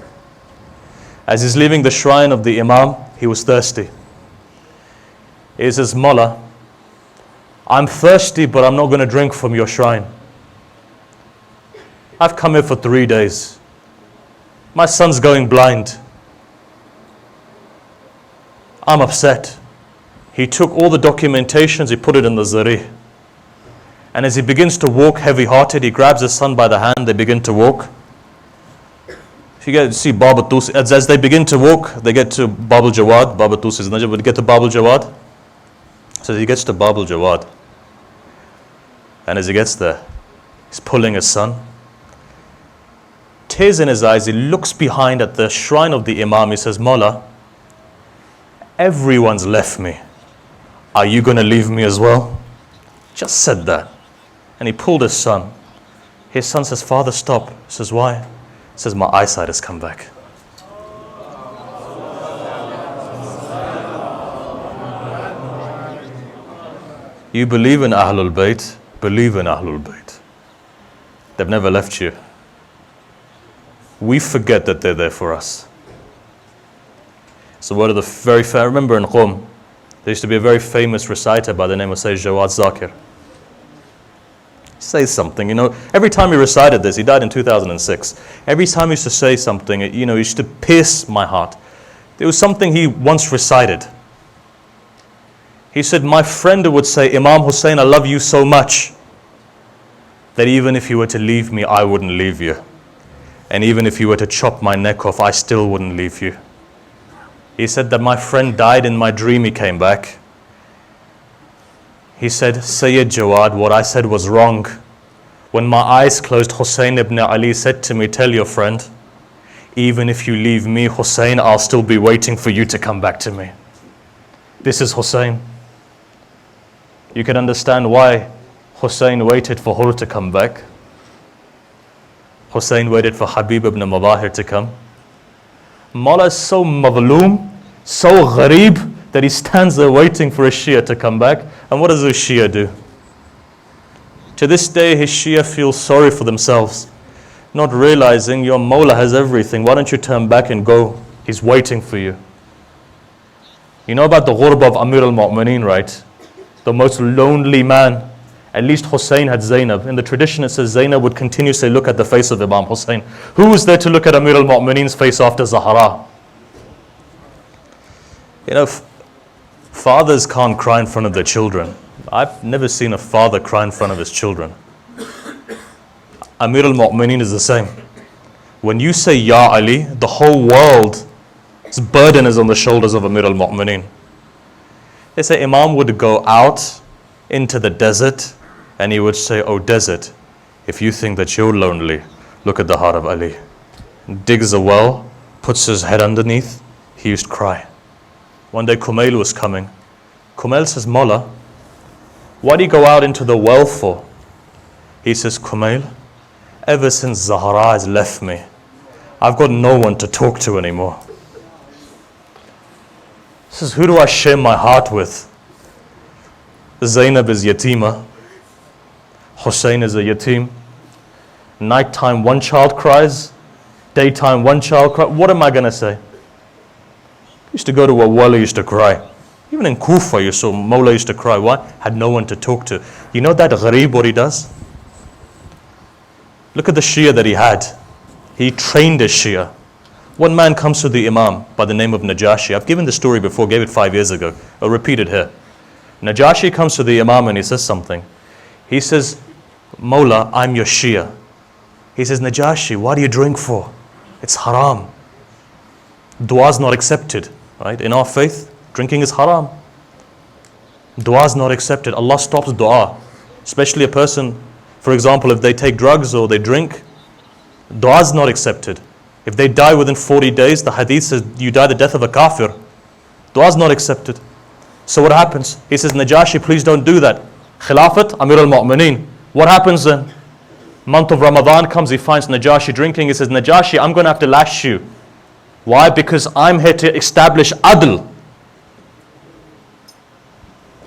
As he's leaving the shrine of the Imam, he was thirsty. He says, Mullah, I'm thirsty, but I'm not going to drink from your shrine. I've come here for 3 days. My son's going blind. I'm upset. He took all the documentations, he put it in the zari. And as he begins to walk heavy-hearted, he grabs his son by the hand, they begin to walk. If you get to see Baba Tusi, as they begin to walk, they get to Babul Jawad. Baba Tusi is Najib, but they get to Babul Jawad. So he gets to Babul Jawad. And as he gets there, he's pulling his son. Tears in his eyes, he looks behind at the shrine of the Imam. He says, Mullah, everyone's left me. Are you going to leave me as well? Just said that. And he pulled his son. His son says, Father, stop. He says, why? He says, my eyesight has come back. You believe in Ahlul Bayt, believe in Ahlul Bayt. They've never left you. We forget that they're there for us. So one of the very I remember in Qom, there used to be a very famous reciter by the name of Sayyid Jawad Zakir. Say something, you know. Every time he recited this, he died in 2006. Every time he used to say something, you know, it used to pierce my heart. There was something he once recited. He said, my friend would say, Imam Hussein, I love you so much that even if you were to leave me, I wouldn't leave you. And even if you were to chop my neck off, I still wouldn't leave you. He said that my friend died in my dream, he came back. He said, Sayyid Jawad, what I said was wrong. When my eyes closed, Hussein ibn Ali said to me, tell your friend, even if you leave me, Hussein, I'll still be waiting for you to come back to me. This is Hussein. You can understand why Hussein waited for Hur to come back. Hussein waited for Habib ibn Mudahir to come. Mawla is so mazloom, so gharib, that he stands there waiting for his Shia to come back. And what does his Shia do? To this day, his Shia feel sorry for themselves, not realizing your Mawla has everything. Why don't you turn back and go? He's waiting for you. You know about the ghurba of Amir al-Mu'mineen, right? The most lonely man. At least Hussein had Zainab. In the tradition it says Zainab would continuously look at the face of Imam Hussein. Who was there to look at Amir al-Mu'mineen's face after Zahra? You know, fathers can't cry in front of their children. I've never seen a father cry in front of his children. Amir al-Mu'mineen is the same. When you say Ya Ali, the whole world's burden is on the shoulders of Amir al-Mu'mineen. They say Imam would go out into the desert and he would say, oh desert, if you think that you're lonely, look at the heart of Ali. Digs a well, puts his head underneath, he used to cry. One day Kumail was coming. Kumail says, Mawla, why do you go out into the well for? He says, Kumail, ever since Zahra has left me, I've got no one to talk to anymore. He says, who do I share my heart with? Zainab is yatima. Hussein is a yatim. Nighttime one child cries. Daytime one child cries. What am I going to say? Used to go to a wali, used to cry. Even in Kufa you saw Mawla used to cry. Why? Had no one to talk to. You know that gharib what he does? Look at the Shia that he had. He trained a Shia. One man comes to the Imam by the name of Najashi. I've given the story before, gave it 5 years ago. I'll repeat it here. Najashi comes to the Imam and he says something. He says, Mawla, I'm your Shia. He says, Najashi, what do you drink for? It's haram. Dua is not accepted. Right? In our faith, drinking is haram. Dua is not accepted. Allah stops dua. Especially a person, for example, if they take drugs or they drink, dua is not accepted. If they die within 40 days, the hadith says you die the death of a kafir. Dua is not accepted. So what happens? He says, Najashi, please don't do that. Khilafat, Amir al-Mu'mineen. What happens then? Month of Ramadan comes, he finds Najashi drinking. He says, Najashi, I'm going to have to lash you. Why? Because I'm here to establish adl.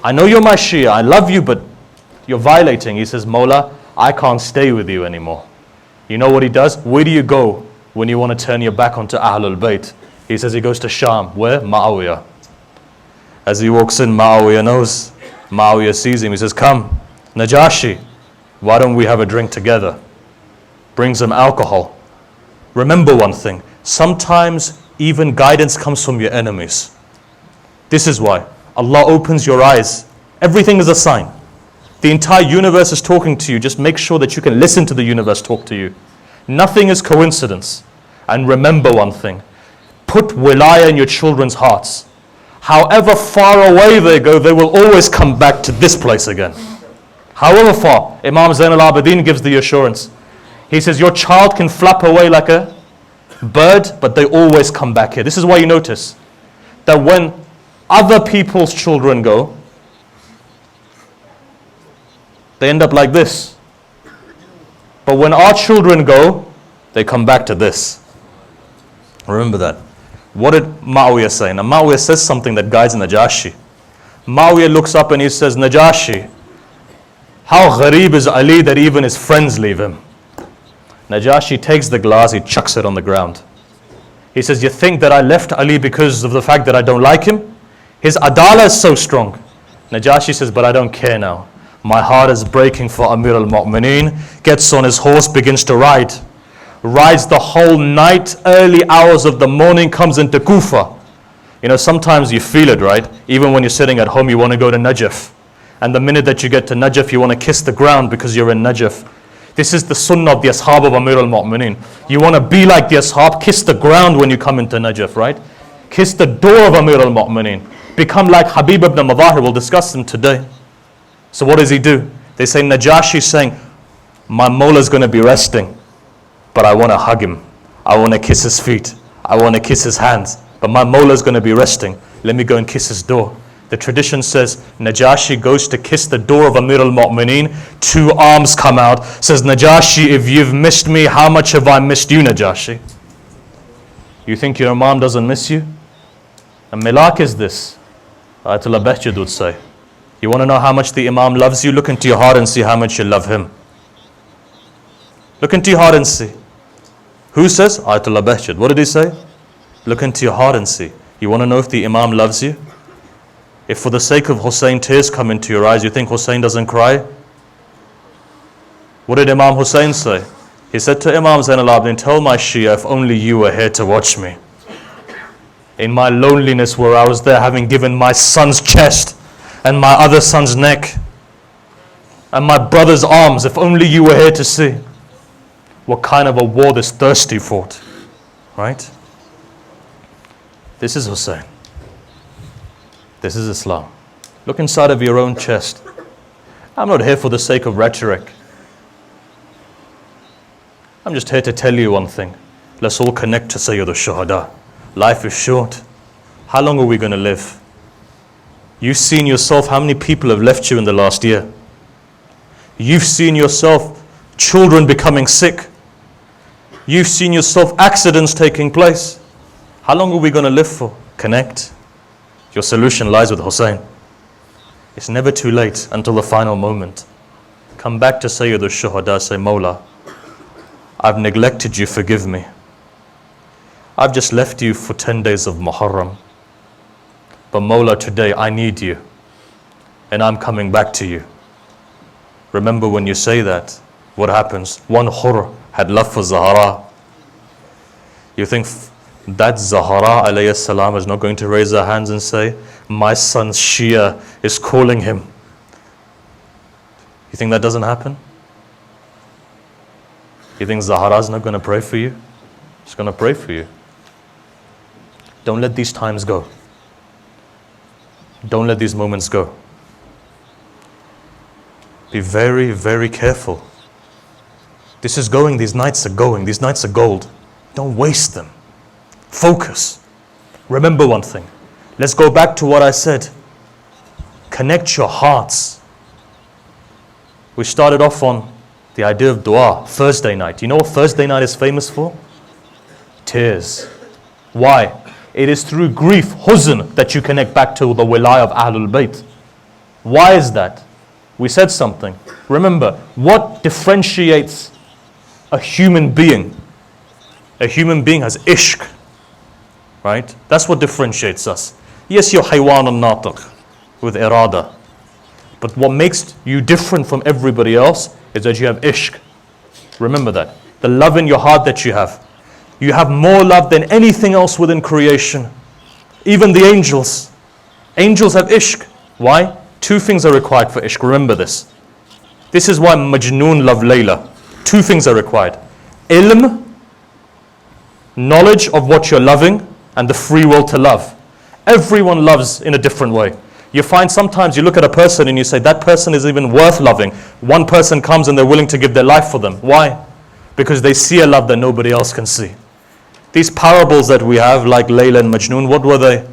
I know you're my Shia, I love you, but you're violating. He says, Mawla, I can't stay with you anymore. You know what he does? Where do you go when you want to turn your back onto Ahlul Bayt? He says he goes to Sham. Where? Muawiyah. As he walks in, Muawiyah knows. Muawiyah sees him. He says, come, Najashi, why don't we have a drink together? Brings him alcohol. Remember one thing. Sometimes even guidance comes from your enemies. This is why. Allah opens your eyes. Everything is a sign. The entire universe is talking to you. Just make sure that you can listen to the universe talk to you. Nothing is coincidence. And remember one thing. Put wilayah in your children's hearts. However far away they go, they will always come back to this place again. However far. Imam Zain al-Abidin gives the assurance. He says, your child can flap away like a bird, but they always come back here. This is why you notice that when other people's children go, they end up like this. But when our children go, they come back to this. Remember that. What did Muawiyah say? Now Muawiyah says something that guides Najashi. Muawiyah looks up and he says, Najashi, how gharib is Ali that even his friends leave him? Najashi takes the glass, he chucks it on the ground. He says, you think that I left Ali because of the fact that I don't like him? His adala is so strong. Najashi says, but I don't care now. My heart is breaking for Amir al-Mu'mineen. Gets on his horse, begins to ride. Rides the whole night, early hours of the morning, comes into Kufa. You know, sometimes you feel it, right? Even when you're sitting at home, you want to go to Najaf. And the minute that you get to Najaf, you want to kiss the ground because you're in Najaf. This is the sunnah of the ashab of Amir al-Mu'mineen. You want to be like the ashab, kiss the ground when you come into Najaf, right? Kiss the door of Amir al-Mu'mineen. Become like Habib ibn Madahir. We'll discuss him today. So what does he do? They say, Najashi is saying, my Mawla's going to be resting, but I want to hug him. I want to kiss his feet. I want to kiss his hands. But my Mawla's going to be resting. Let me go and kiss his door. The tradition says, Najashi goes to kiss the door of Amir al-Mu'mineen. Two arms come out. Says, Najashi, if you've missed me, how much have I missed you, Najashi? You think your Imam doesn't miss you? And milak is this. Ayatollah Bahjud would say. You want to know how much the Imam loves you? Look into your heart and see how much you love him. Look into your heart and see. Who says? Ayatollah Bahjud. What did he say? Look into your heart and see. You want to know if the Imam loves you? If for the sake of Hussein tears come into your eyes, you think Hussein doesn't cry? What did Imam Hussein say? He said to Imam Zain al-Abidin, tell my Shia if only you were here to watch me. In my loneliness where I was there having given my son's chest and my other son's neck and my brother's arms, if only you were here to see what kind of a war this thirsty fought. Right? This is Hussein. This is Islam. Look inside of your own chest. I'm not here for the sake of rhetoric. I'm just here to tell you one thing. Let's all connect to Sayyid al-Shuhada. Life is short. How long are we going to live? You've seen yourself how many people have left you in the last year. You've seen yourself children becoming sick. You've seen yourself accidents taking place. How long are we going to live for? Connect. Your solution lies with Hussein. It's never too late until the final moment. Come back to Sayyid al-Shuhada, say, Mawla, I've neglected you, forgive me. I've just left you for 10 days of Muharram. But Mawla, today I need you. And I'm coming back to you. Remember when you say that, what happens? One Hur had love for Zahara. You think that Zahara alayhi salam is not going to raise her hands and say, my son's Shia is calling him. You think that doesn't happen? You think Zahara's not going to pray for you? She's going to pray for you. Don't let these times go. Don't let these moments go. Be very, very careful. This is going, these nights are going, these nights are gold. Don't waste them. Focus. Remember one thing. Let's go back to what I said. Connect your hearts. We started off on the idea of dua, Thursday night. You know what Thursday night is famous for? Tears. Why? It is through grief, huzn, that you connect back to the wilayah of Ahlul Bayt. Why is that? We said something. Remember, what differentiates a human being? A human being has ishq. Right? That's what differentiates us. Yes, you're haywan al-natiq with irada. But what makes you different from everybody else is that you have ishq. Remember that. The love in your heart that you have. You have more love than anything else within creation. Even the angels. Angels have ishq. Why? Two things are required for ishq. Remember this. This is why Majnoon love Layla. Two things are required. Ilm, knowledge of what you're loving, and the free will to love. Everyone loves in a different way. You find sometimes you look at a person and you say, that person is even worth loving. One person comes and they're willing to give their life for them. Why? Because they see a love that nobody else can see. These parables that we have, like Layla and Majnoon, what were they?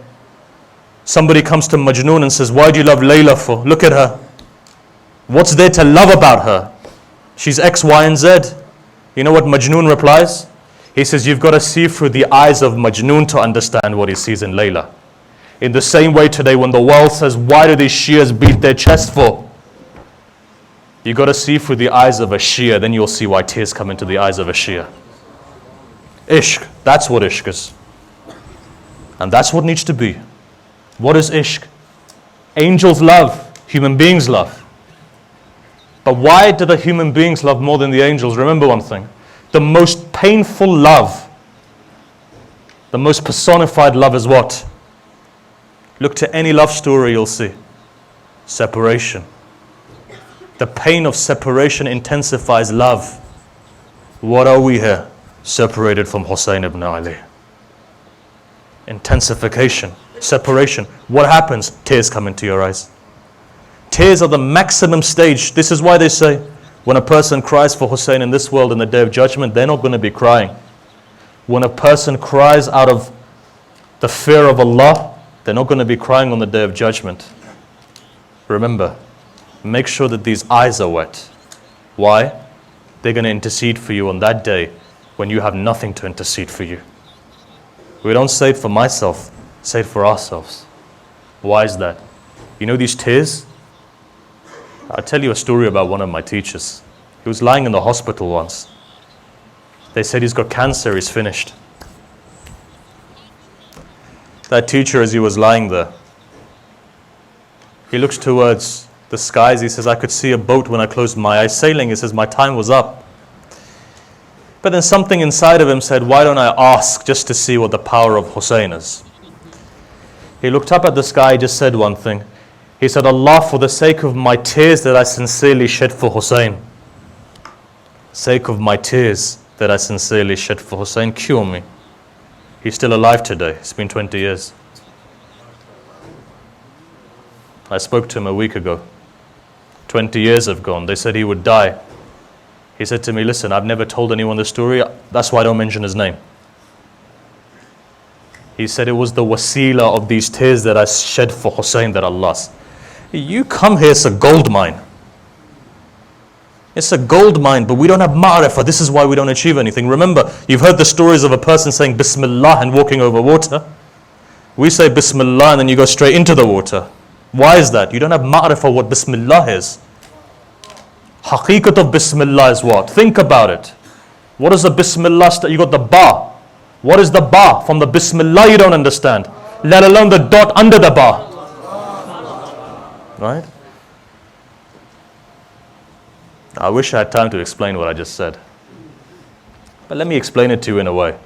Somebody comes to Majnoon and says, why do you love Layla for? Look at her. What's there to love about her? She's X, Y, and Z. You know what Majnoon replies? He says, you've got to see through the eyes of Majnoon to understand what he sees in Layla. In the same way today, when the world says, why do these Shias beat their chest for? You've got to see through the eyes of a Shia, then you'll see why tears come into the eyes of a Shia. Ishq, that's what ishq is. And that's what needs to be. What is ishq? Angels love, human beings love. But why do the human beings love more than the angels? Remember one thing. The most painful love, the most personified love is what? Look to any love story, you'll see separation. The pain of separation intensifies love. What are we here? Separated from Hussein ibn Ali. Intensification, separation. What happens? Tears come into your eyes. Tears are the maximum stage. This is why they say, when a person cries for Hussein in this world in the Day of Judgment, they're not going to be crying. When a person cries out of the fear of Allah, they're not going to be crying on the Day of Judgment. Remember, make sure that these eyes are wet. Why? They're going to intercede for you on that day when you have nothing to intercede for you. We don't say it for myself, say it for ourselves. Why is that? You know these tears? I'll tell you a story about one of my teachers. He was lying in the hospital once. They said he's got cancer, he's finished. That teacher, as he was lying there, he looks towards the skies. He says, I could see a boat when I closed my eyes sailing. He says, my time was up. But then something inside of him said, why don't I ask just to see what the power of Hussein is? He looked up at the sky, just said one thing. He said, Allah, for the sake of my tears that I sincerely shed for Hussein, sake of my tears that I sincerely shed for Hussein, cure me. He's still alive today. It's been 20 years. I spoke to him a week ago. 20 years have gone. They said he would die. He said to me, listen, I've never told anyone the story. That's why I don't mention his name. He said it was the wasila of these tears that I shed for Hussein that Allah. You come here, it's a gold mine. It's a gold mine, but we don't have ma'rifah. This is why we don't achieve anything. Remember, you've heard the stories of a person saying Bismillah and walking over water. We say Bismillah and then you go straight into the water. Why is that? You don't have ma'rifah what Bismillah is. Haqiqat of Bismillah is what? Think about it. What is the Bismillah? You got the ba. What is the ba? From the Bismillah you don't understand. Let alone the dot under the ba. Right? I wish I had time to explain what I just said. But let me explain it to you in a way.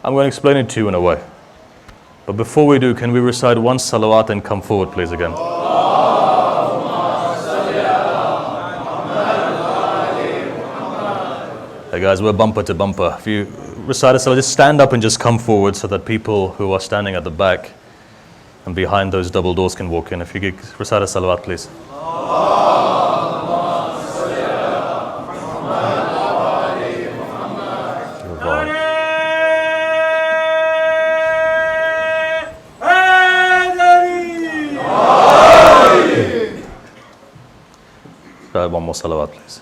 I'm going to explain it to you in a way. But before we do, can we recite one salawat and come forward, please, again? Hey guys, we're bumper to bumper. If you recite a salawat, just stand up and just come forward so that people who are standing at the back and behind those double doors can walk in. If you could recite a salawat, please. One more salawat, please.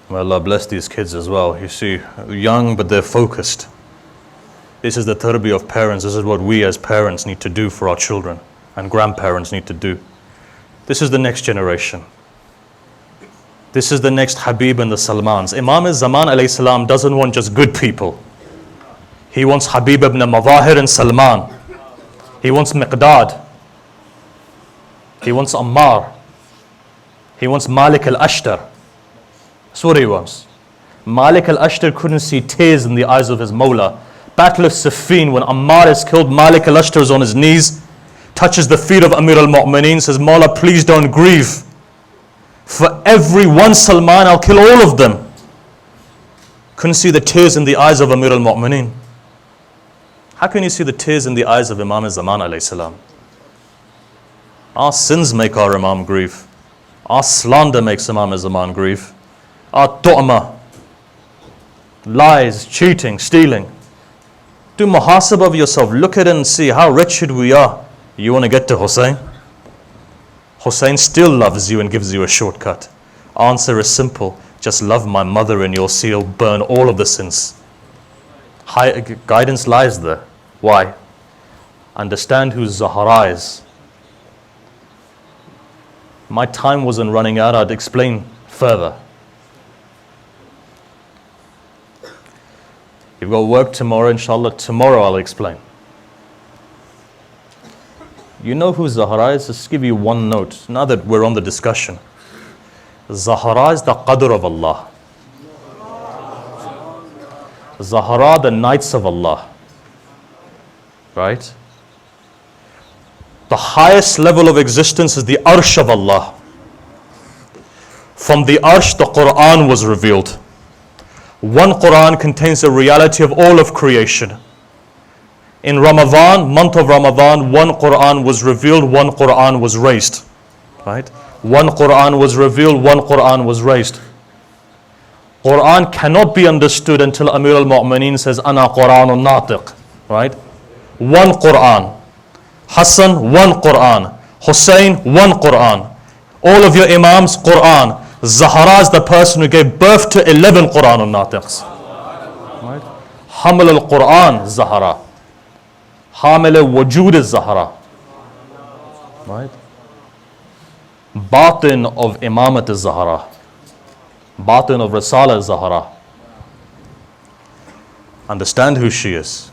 May Allah bless these kids as well. You see, young but they're focused. This is the tarbiyah of parents. This is what we as parents need to do for our children and grandparents need to do. This is the next generation. This is the next Habib and the Salmans. Imam al-Zaman alayhi salam doesn't want just good people. He wants Habib ibn Madahir and Salman. He wants Miqdad. He wants Ammar. He wants Malik al-Ashtar. That's what he wants. Malik al-Ashtar couldn't see tears in the eyes of his Mawla. Battle of Siffin, when Ammar is killed, Malik al-Ashtar is on his knees, touches the feet of Amir al-Mu'mineen, says, Mawla, please don't grieve. For every one Salman, I'll kill all of them. Couldn't see the tears in the eyes of Amir al-Mu'mineen. How can you see the tears in the eyes of Imam al-Zaman alayhi salam? Our sins make our Imam grieve. Our slander makes Imam al-Zaman grieve. Our tu'ma, lies, cheating, stealing. Do muhasab of yourself. Look at it and see how wretched we are. You want to get to Hussein? Hussein still loves you and gives you a shortcut. Answer is simple. Just love my mother and you'll see he'll burn all of the sins. Guidance lies there. Why? Understand who Zahra is. My time wasn't running out. I'd explain further. You've got work tomorrow, inshallah. Tomorrow I'll explain. You know who Zahra is? Just give you one note. Now that we're on the discussion. Zahra is the qadr of Allah. Zahra, the nights of Allah. Right? The highest level of existence is the Arsh of Allah. From the Arsh, the Quran was revealed. One Quran contains the reality of all of creation. In Ramadan, month of Ramadan, one Quran was revealed, one Quran was raised. Right? One Quran was revealed, one Quran was raised. Quran cannot be understood until Amir al-Mu'mineen says, Ana Quranun Natiq. Right? One Quran. Hassan, one Quran. Hussein, one Quran. All of your Imams, Quran. Zahra is the person who gave birth to 11 Quran al-Natiqs. Right? Hamil al-Quran, Zahra. Hamil al-Wujud is Zahra. Right? Batin of Imamat is Zahra. Batin of Risala is Zahra. Understand who she is.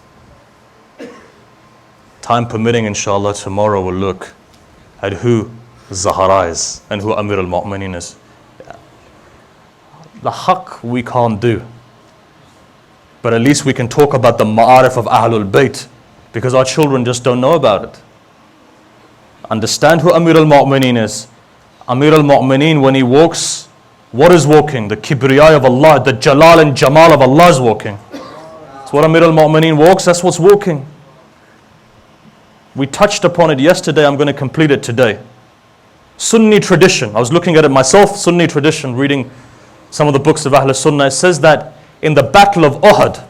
Time permitting, inshallah, tomorrow we'll look at who Zahra is and who Amir al-Mu'mineen is. The haqq we can't do, but at least we can talk about the ma'arif of Ahlul Bayt, because our children just don't know about it. Understand who Amir al-Mu'mineen is. Amir al-Mu'mineen, when he walks, what is walking? The kibriyah of Allah, the jalal and jamal of Allah is walking. That's what Amir al-Mu'mineen walks, that's what's walking. We touched upon it yesterday, I'm going to complete it today. Sunni tradition, I was looking at it myself, Sunni tradition, reading some of the books of Ahl Sunnah. It says that in the battle of Uhud,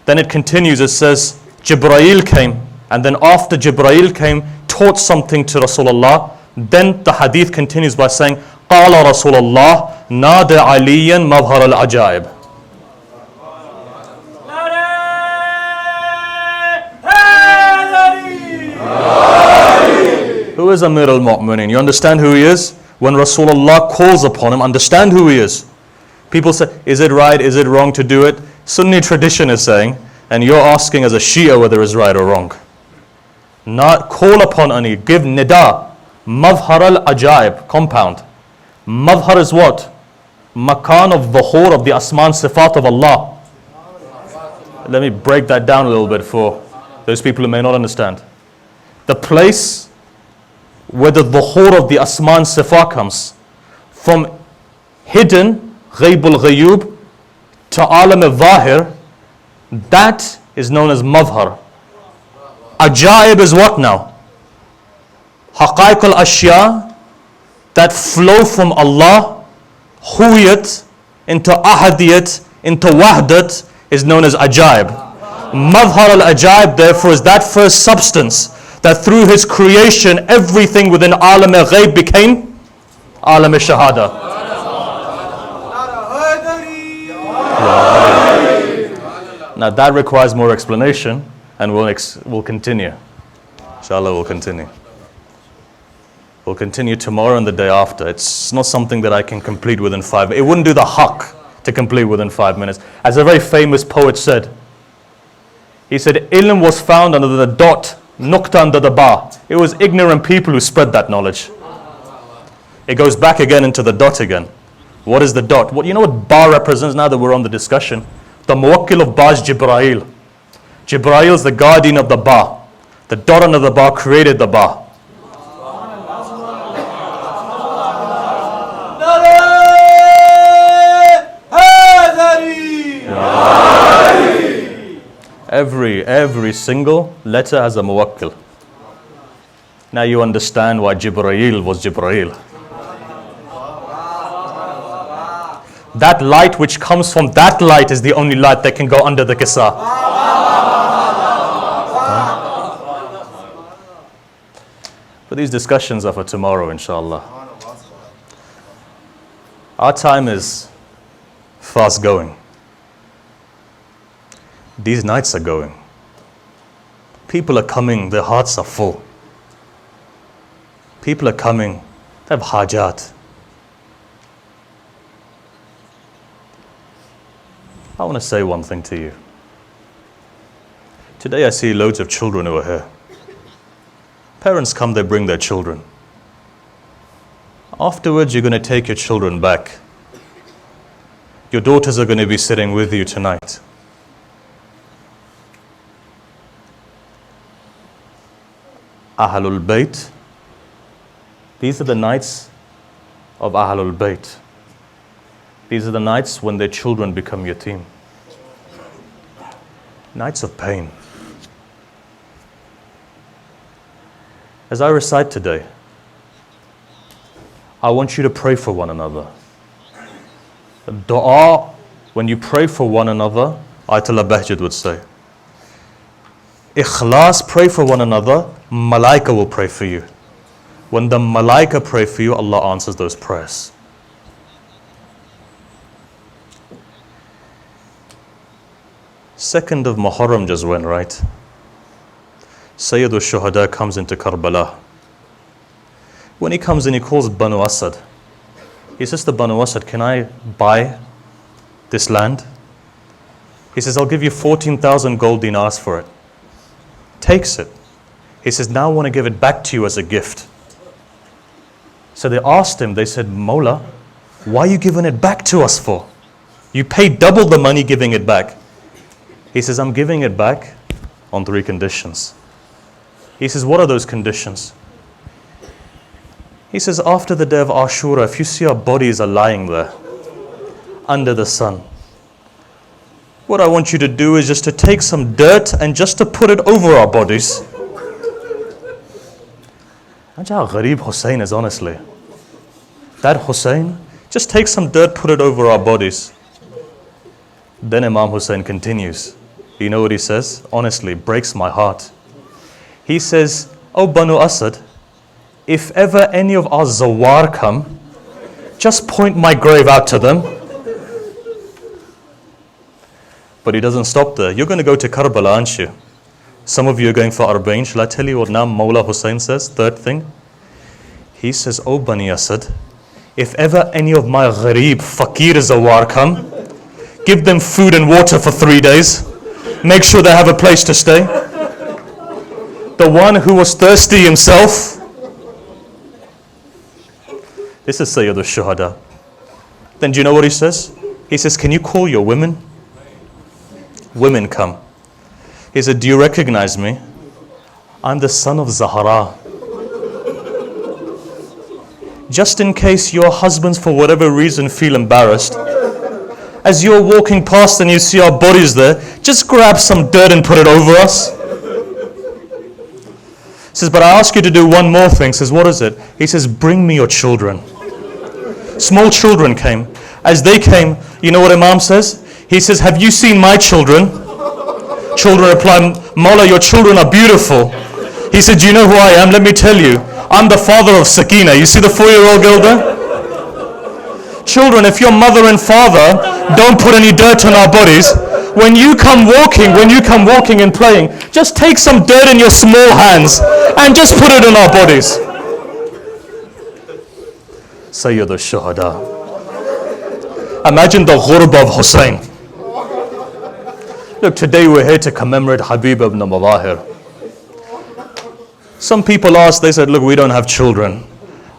then it continues, it says, Jibreel came, and then after Jibreel came, taught something to Rasulullah. Then the hadith continues by saying, Qala Rasulullah, Nada Aliyan Mabhar al-Ajaib. Who is Amir al-Mu'mineen? You understand who he is? When Rasulullah calls upon him, understand who he is. People say, is it right, is it wrong to do it? Sunni tradition is saying, and you're asking as a Shia whether it's right or wrong. Not call upon any, give nida. Mavhar al-Ajaib, compound. Mavhar is what? Makan of dhuhur of the Asman Sifat of Allah. Let me break that down a little bit for those people who may not understand. The place where the dhuhur of the Asman Sifat comes, from hidden Ghaibul Ghayub to Alam al-Zahir, that is known as Mavhar. Ajaib is what now? Haqaiq al-Ashya that flow from Allah, Huyat into Ahadiyat, into Wahdat, is known as Ajaib. Mavhar al-Ajaib therefore is that first substance that through his creation everything within Alam al-Ghaib became Alam al-Shahada. Now that requires more explanation, and we'll continue. Inshallah, we'll continue. We'll continue tomorrow and the day after. It's not something that I can complete within 5 minutes. It wouldn't do the haqq to complete within 5 minutes. As a very famous poet said, he said, ilm was found under the dot, nuqta under the ba. It was ignorant people who spread that knowledge. It goes back again into the dot again. What is the dot? You know what ba represents now that we're on the discussion? The muwakkil of ba is Jibreel. Jibreel is the guardian of the ba. The dot under the ba created the ba. Every single letter has a muwakkil. Now you understand why Jibreel was Jibreel. That light which comes from that light is the only light that can go under the kisa. But these discussions are for tomorrow, inshallah. Our time is fast going. These nights are going. People are coming, their hearts are full. People are coming, they have hajat. I want to say one thing to you. Today I see loads of children who are here. Parents come, they bring their children. Afterwards, you're going to take your children back. Your daughters are going to be sitting with you tonight. Ahlul Bayt. These are the nights of Ahlul Bayt. These are the nights when their children become yatim. Nights of pain. As I recite today, I want you to pray for one another. Dua, when you pray for one another, Ayatollah Bahjat would say, Ikhlas, pray for one another, Malaika will pray for you. When the Malaika pray for you, Allah answers those prayers. Second of Muharram just went, right? Sayyidul Shuhada comes into Karbala. When he comes in, he calls Banu Asad. He says to Banu Asad, can I buy this land? He says, I'll give you 14,000 gold dinars for it. Takes it. He says, now I want to give it back to you as a gift. So they asked him, they said, Mawla, why are you giving it back to us for? You paid double the money giving it back. He says, I'm giving it back on 3 conditions. He says, what are those conditions? He says, after the day of Ashura, if you see our bodies are lying there under the sun, what I want you to do is just to take some dirt and just to put it over our bodies. And how gharib Hussein is, honestly. That Hussein, just take some dirt, put it over our bodies. Then Imam Hussein continues. You know what he says? Honestly, it breaks my heart. He says, oh Banu Asad, if ever any of our Zawar come, just point my grave out to them. But he doesn't stop there. You're going to go to Karbala, aren't you? Some of you are going for Arba'in. Shall I tell you what now Mawla Hussein says? Third thing. He says, oh Bani Asad, if ever any of my gharib, fakir Zawar come, give them food and water for 3 days. Make sure they have a place to stay. The one who was thirsty himself. This is Sayyid al-Shuhada. Then do you know what he says? He says, can you call your women? Women come. He said, do you recognize me? I'm the son of Zahra. Just in case your husbands for whatever reason feel embarrassed, as you're walking past and you see our bodies there, just grab some dirt and put it over us. He says, but I ask you to do one more thing. He says, what is it? He says, bring me your children. Small children came. As they came, you know what Imam says? He says, have you seen my children? Children reply, Mawla, your children are beautiful. He said, do you know who I am? Let me tell you. I'm the father of Sakina. You see the 4-year-old girl there? Children, if your mother and father don't put any dirt on our bodies, when you come walking and playing, just take some dirt in your small hands and just put it on our bodies. Sayyid al-Shuhada. Imagine the ghurba of Hussein. Look, today we're here to commemorate Habib ibn Mudahir. Some people asked, they said, look, we don't have children.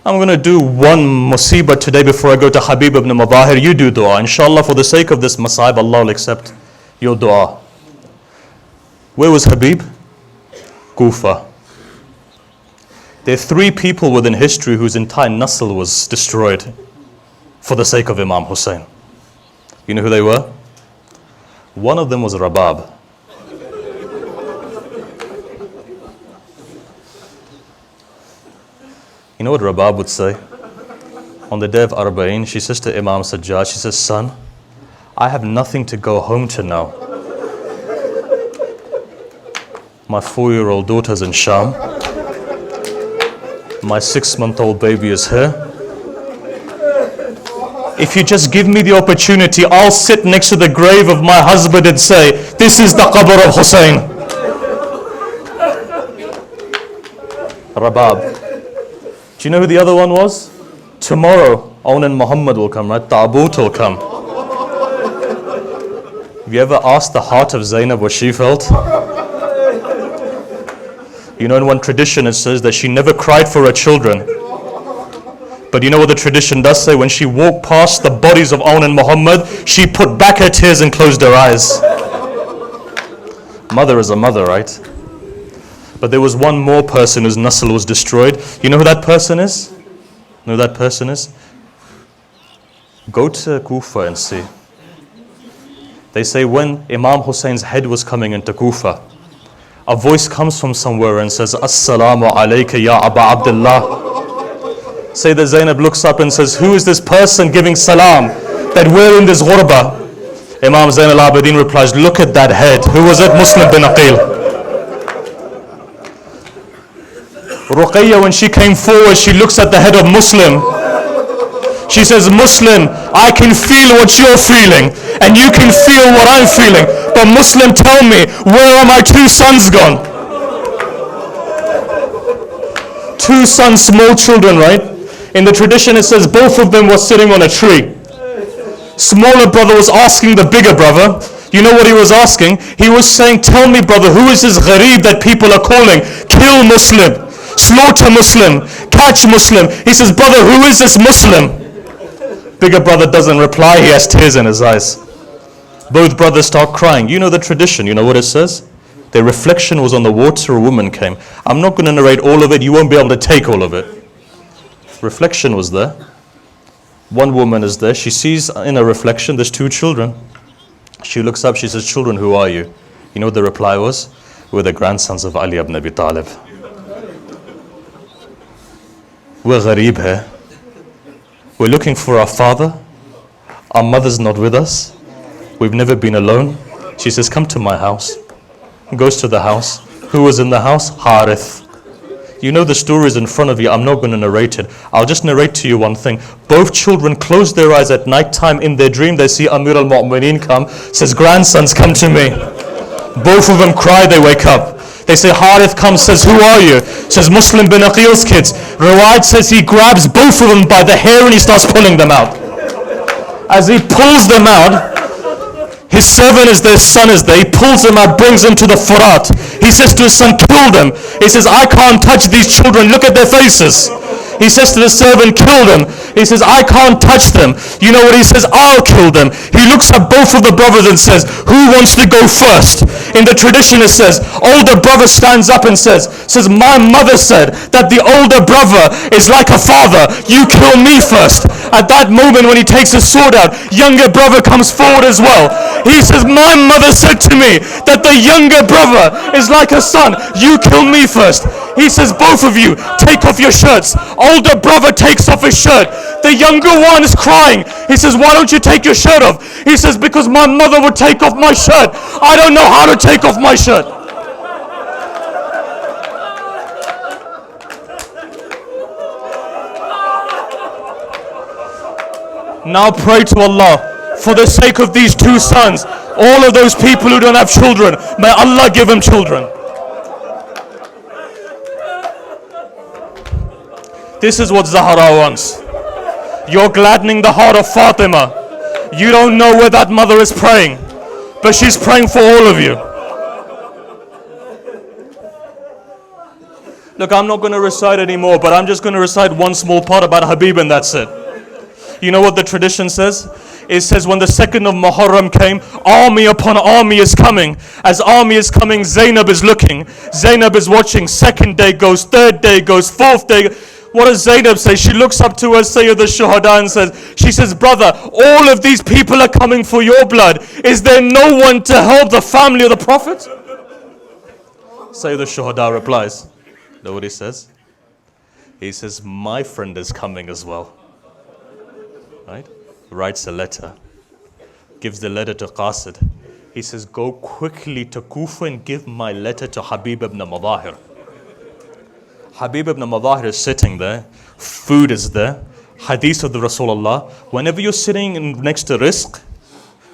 I'm going to do one musibah today before I go to Habib ibn Mudahir. You do dua. Inshallah, for the sake of this masaib, Allah will accept your dua. Where was Habib? Kufa. There are 3 people within history whose entire nasl was destroyed for the sake of Imam Hussein. You know who they were? One of them was Rabab. You know what Rabab would say? On the day of Arba'in, she says to Imam Sajjad, she says, son, I have nothing to go home to now. My 4-year-old daughter's in Sham. My 6-month-old baby is here. If you just give me the opportunity, I'll sit next to the grave of my husband and say, this is the qabr of Hussein. Rabab. Do you know who the other one was? Tomorrow, Aun and Muhammad will come, right? Ta'but will come. Have you ever asked the heart of Zainab what she felt? You know, in one tradition it says that she never cried for her children, But you know what the tradition does say? When she walked past the bodies of Aun and Muhammad, she put back her tears and closed her eyes. Mother is a mother, right? But there was one more person whose nasl was destroyed. You know who that person is? You know who that person is? Go to Kufa and see. They say when Imam Hussein's head was coming into Kufa, a voice comes from somewhere and says, Assalamu alayka ya Aba Abdullah. Sayyidah Zainab looks up and says, who is this person giving salam that we're in this ghurba? Imam Zain al-Abidin replies, look at that head. Who was it? Muslim bin Aqil. Ruqayya, when she came forward, she looks at the head of Muslim. She says, Muslim, I can feel what you're feeling and you can feel what I'm feeling. But Muslim, tell me, where are my two sons gone? Two sons, small children, right? In the tradition it says both of them were sitting on a tree. Smaller brother was asking the bigger brother. You know what he was asking? He was saying, tell me brother, who is this gharib that people are calling? Kill Muslim, slaughter Muslim, catch Muslim. He says, brother, who is this Muslim? Bigger brother doesn't reply, he has tears in his eyes. Both brothers start crying. You know the tradition, you know what it says? Their reflection was on the water, a woman came. I'm not going to narrate all of it, you won't be able to take all of it. Reflection was there. One woman is there, she sees in a reflection, there's two children. She looks up, she says, children, who are you? You know what the reply was? We're the grandsons of Ali ibn Abi Talib. We're gharib hai. We're looking for our father. Our mother's not with us. We've never been alone. She says, come to my house. Goes to the house. Who was in the house? Harith. You know the story is in front of you. I'm not going to narrate it. I'll just narrate to you one thing. Both children close their eyes at night time. In their dream, they see Amir al-Mu'mineen come. Says, grandsons, come to me. Both of them cry, they wake up. They say, Harith comes, says, who are you? Says, Muslim bin Aqil's kids. Riwayat says he grabs both of them by the hair and he starts pulling them out. As he pulls them out, his servant is there, his son is there. He pulls them out, brings them to the Furat. He says to his son, kill them. He says, I can't touch these children. Look at their faces. He says to the servant, kill them. He says, I can't touch them. You know what he says? I'll kill them. He looks at both of the brothers and says, who wants to go first? In the tradition it says, older brother stands up and says, my mother said that the older brother is like a father. You kill me first. At that moment when he takes his sword out, younger brother comes forward as well. He says, my mother said to me that the younger brother is like a son. You kill me first. He says, both of you, take off your shirts. Older brother takes off his shirt. The younger one is crying. He says, why don't you take your shirt off? He says, because my mother would take off my shirt. I don't know how to take off my shirt. Now pray to Allah for the sake of these two sons. All of those people who don't have children, may Allah give them children. This is what Zahra wants. You're gladdening the heart of Fatima. You don't know where that mother is praying, but she's praying for all of you. Look, I'm not going to recite anymore, but I'm just going to recite one small part about Habib and that's it. You know what the tradition says? It says when the 2nd of Muharram came, army upon army is coming. As army is coming, Zainab is looking. Zainab is watching. 2nd day goes, 3rd day goes, 4th day goes. What does Zainab say? She looks up to her Sayyid al-Shuhada and says, she says, brother, all of these people are coming for your blood. Is there no one to help the family of the Prophet? Sayyid al-Shuhada replies, know what he says? He says, my friend is coming as well. Right? Writes a letter. Gives the letter to Qasid. He says, go quickly to Kufa and give my letter to Habib ibn Madahir. Habib ibn Madahir is sitting there. Food is there. Hadith of the Rasulullah. Whenever you're sitting next to rizq,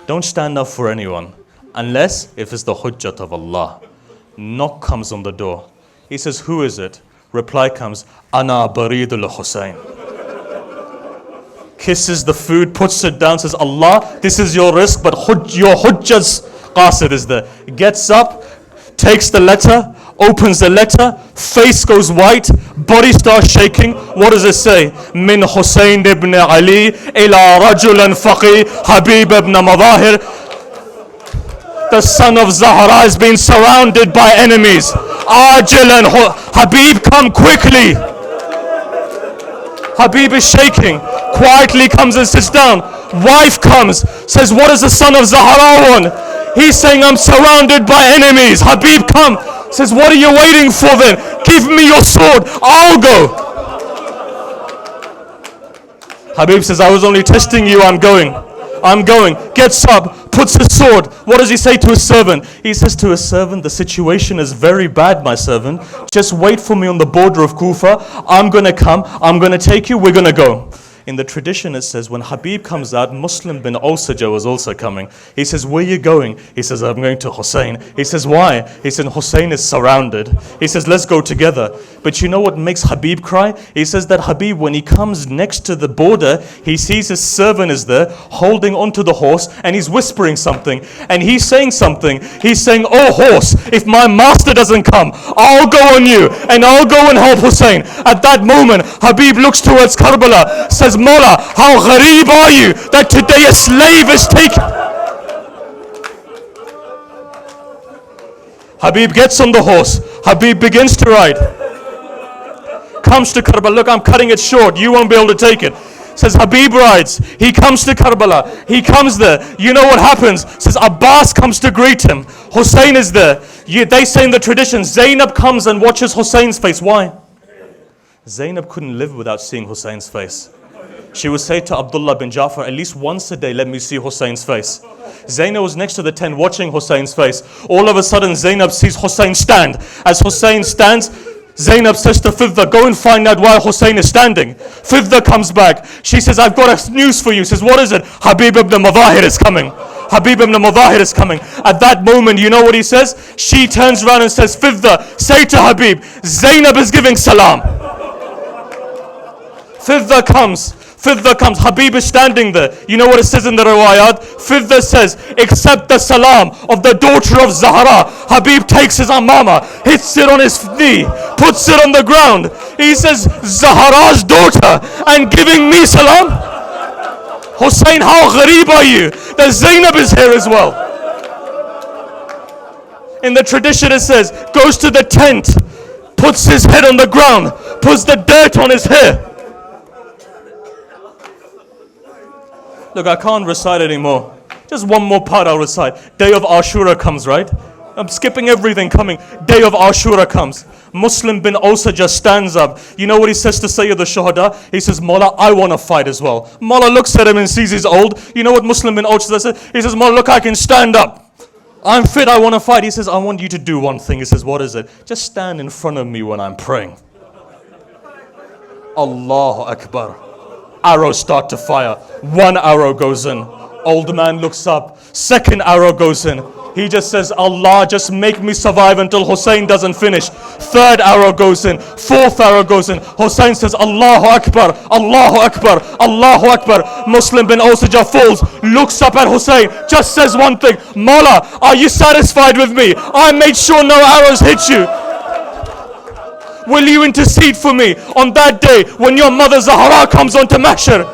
don't stand up for anyone. Unless if it's the hujjat of Allah. Knock comes on the door. He says, who is it? Reply comes, Ana Baridul Hussein. Kisses the food, puts it down, says, Allah, this is your rizq, but your hujjat's qasid is there. Gets up, takes the letter, opens the letter, face goes white, Body starts shaking. What does it say? Min Hussein ibn Ali ila rajulan faqih Habib ibn Madahir. The son of Zahra has been surrounded by enemies. Ajilan, Habib, come quickly. Habib is shaking, quietly comes and sits down. Wife comes, says, what does the son of Zahra want? He's saying, I'm surrounded by enemies. Habib, come. Says, what are you waiting for then? Give me your sword, I'll go. Habib says, I was only testing you, I'm going. Gets up, puts his sword. What does he say to his servant? He says to his servant, the situation is very bad, my servant. Just wait for me on the border of Kufa. I'm going to come. I'm going to take you. We're going to go. In the tradition, it says when Habib comes out, Muslim bin Awsaja was also coming. He says, where are you going? He says, I'm going to Hussein. He says, why? He said, Hussein is surrounded. He says, let's go together. But you know what makes Habib cry? He says that Habib, when he comes next to the border, he sees his servant is there, holding onto the horse, and he's whispering something. And he's saying something. He's saying, oh horse, if my master doesn't come, I'll go on you, and I'll go and help Hussein. At that moment, Habib looks towards Karbala, says, Mawla, how ghareeb are you that today a slave is taken? Habib gets on the horse. Habib begins to ride. Comes to Karbala. Look, I'm cutting it short. You won't be able to take it. Says Habib rides. He comes to Karbala. He comes there. You know what happens? Says Abbas comes to greet him. Hussein is there. They say in the tradition, Zainab comes and watches Hussein's face. Why? Zainab couldn't live without seeing Hussein's face. She would say to Abdullah bin Jafar, at least once a day, let me see Hussein's face. Zainab was next to the tent watching Hussein's face. All of a sudden, Zainab sees Hussein stand. As Hussein stands, Zainab says to Fidda, go and find out why Hussein is standing. Fidda comes back. She says, I've got news for you. Says, what is it? Habib ibn Madahir is coming. Habib ibn Madahir is coming. At that moment, you know what he says? She turns around and says, Fidda, say to Habib, Zainab is giving salam. Fidda comes. Habib is standing there. You know what it says in the riwayat? Fidda says, accept the salam of the daughter of Zahra. Habib takes his amama, hits it on his knee, puts it on the ground. He says, Zahra's daughter and giving me salam? Hussein, how ghareeb are you? That Zainab is here as well. In the tradition it says, goes to the tent, puts his head on the ground, puts the dirt on his hair. Look, I can't recite anymore. Just one more part I'll recite. Day of Ashura comes, right? I'm skipping everything coming. Day of Ashura comes. Muslim bin Awsa just stands up. You know what he says to Sayyid al-Shuhada? He says, Mawla, I want to fight as well. Mawla looks at him and sees he's old. You know what Muslim bin Awsa says? He says, Mawla, look, I can stand up. I'm fit, I want to fight. He says, I want you to do one thing. He says, what is it? Just stand in front of me when I'm praying. Allahu Akbar. Arrows start to fire. One arrow goes in. Old man looks up. Second arrow goes in. He just says, Allah, just make me survive until Hussein doesn't finish. Third arrow goes in. Fourth arrow goes in. Hussein says, Allahu Akbar, Allahu Akbar, Allahu Akbar. Muslim bin Awsaja falls, looks up at Hussein, just says one thing, Mawla, are you satisfied with me? I made sure no arrows hit you. Will you intercede for me on that day when your mother Zahra comes onto Mahshar?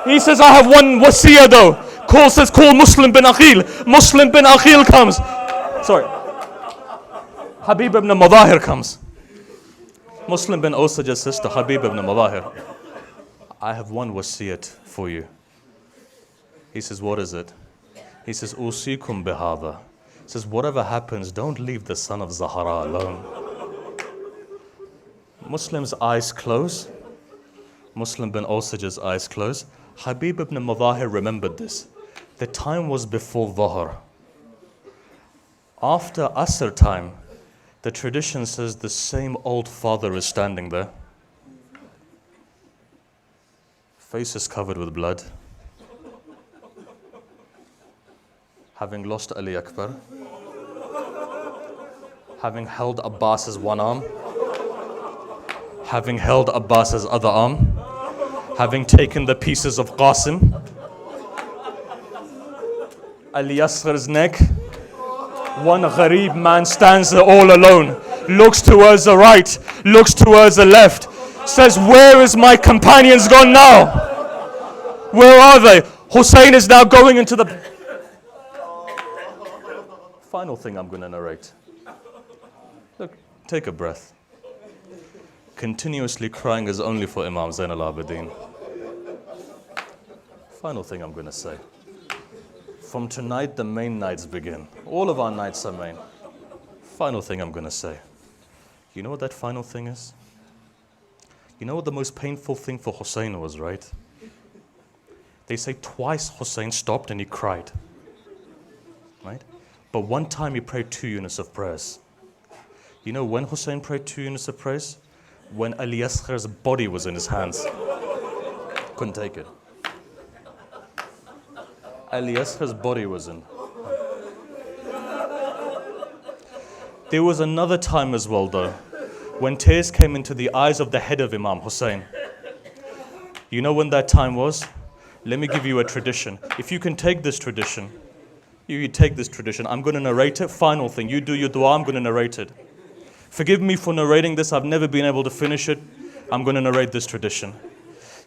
He says, I have one wasiyah though. Call Muslim bin Aqil. Muslim bin Aqil comes. Sorry. Habib ibn Madahir comes. Muslim bin Awsaja says to Habib ibn Madahir, I have one wasiyat for you. He says, what is it? He says, Usikum bihada. He says, whatever happens, don't leave the son of Zahra alone. Muslim's eyes close. Muslim bin Awsaja's eyes close. Habib ibn Madahir remembered this. The time was before Dhuhr. After Asr time, the tradition says the same old father is standing there. Face is covered with blood. Having lost Ali Akbar. Having held Abbas's one arm. Having held Abbas's other arm. Having taken the pieces of Qasim. Ali Asghar's neck. One ghareeb man stands there all alone. looks towards the right, looks towards the left, says, where is my companions gone now? Where are they? Hussein is now going into the... Final thing I'm going to narrate. Look, take a breath. Continuously crying is only for Imam Zain al-Abidin. Final thing I'm going to say. From tonight, the main nights begin. All of our nights are main. Final thing I'm going to say. You know what that final thing is? You know what the most painful thing for Hussein was, right? They say twice Hussein stopped and he cried. Right? But one time he prayed 2 units of prayers. You know when Hussein prayed 2 units of prayers? When Ali Asghar's body was in his hands. Couldn't take it. Ali Asghar's body was in. There was another time as well though, when tears came into the eyes of the head of Imam Hussein. You know when that time was? Let me give you a tradition. If you can take this tradition, you take this tradition. I'm going to narrate it. Final thing. You do your dua, I'm going to narrate it. Forgive me for narrating this. I've never been able to finish it. I'm going to narrate this tradition.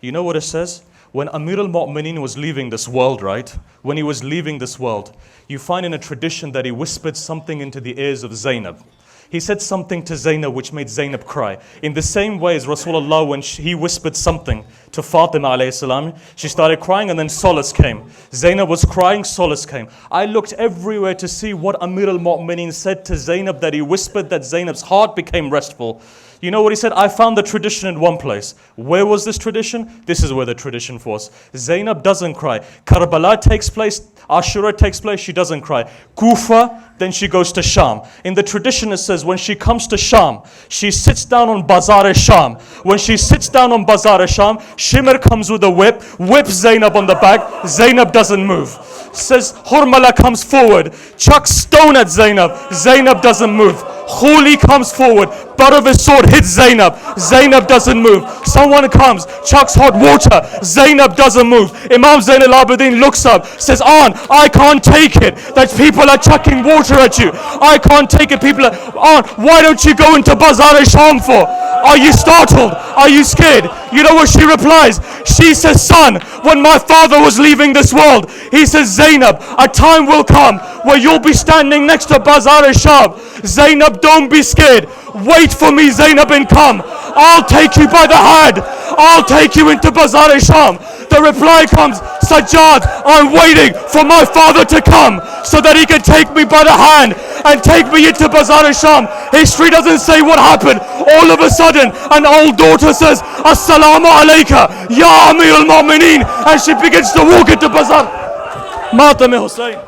You know what it says? When Amir al-Mu'mineen was leaving this world, right? When he was leaving this world, you find in a tradition that he whispered something into the ears of Zainab. He said something to Zainab which made Zainab cry. In the same way as Rasulullah, when he whispered something to Fatima alayhi salam, she started crying and then solace came. Zainab was crying, solace came. I looked everywhere to see what Amir al-Mu'mineen said to Zainab that he whispered that Zainab's heart became restful. You know what he said? I found the tradition in one place. Where was this tradition? This is where the tradition was. Zainab doesn't cry. Karbala takes place, Ashura takes place, she doesn't cry. Kufa, then she goes to Sham. In the tradition it says when she comes to Sham, she sits down on Bazar-e-Sham. When she sits down on Bazar-e-Sham, Shimr comes with a whip, whips Zainab on the back. Zainab doesn't move. Says Hurmala comes forward, chucks stone at Zainab. Zainab doesn't move. Khuli comes forward, butt of his sword hits Zainab. Zainab doesn't move. Someone comes, chucks hot water. Zainab doesn't move. Imam Zain al-Abidin looks up, says, Aunt, I can't take it that people are chucking water at you. I can't take it. People are, Aunt, why don't you go into Bazar-e-Sham for? Are you startled? Are you scared? You know what she replies? She says, son, when my father was leaving this world, he says, Zainab, a time will come where you'll be standing next to Bazar-e-Sham. Zainab, don't be scared. Wait for me, Zainab, and come. I'll take you by the hand. I'll take you into Bazar-e-Sham. The reply comes, Sajjad, I'm waiting for my father to come so that he can take me by the hand and take me into Bazar-e-Sham. History doesn't say what happened. All of a sudden, an old daughter says, Assalamu alayka, Ya Amir al-Mu'mineen, and she begins to walk into Bazar. Mata mein Hussein.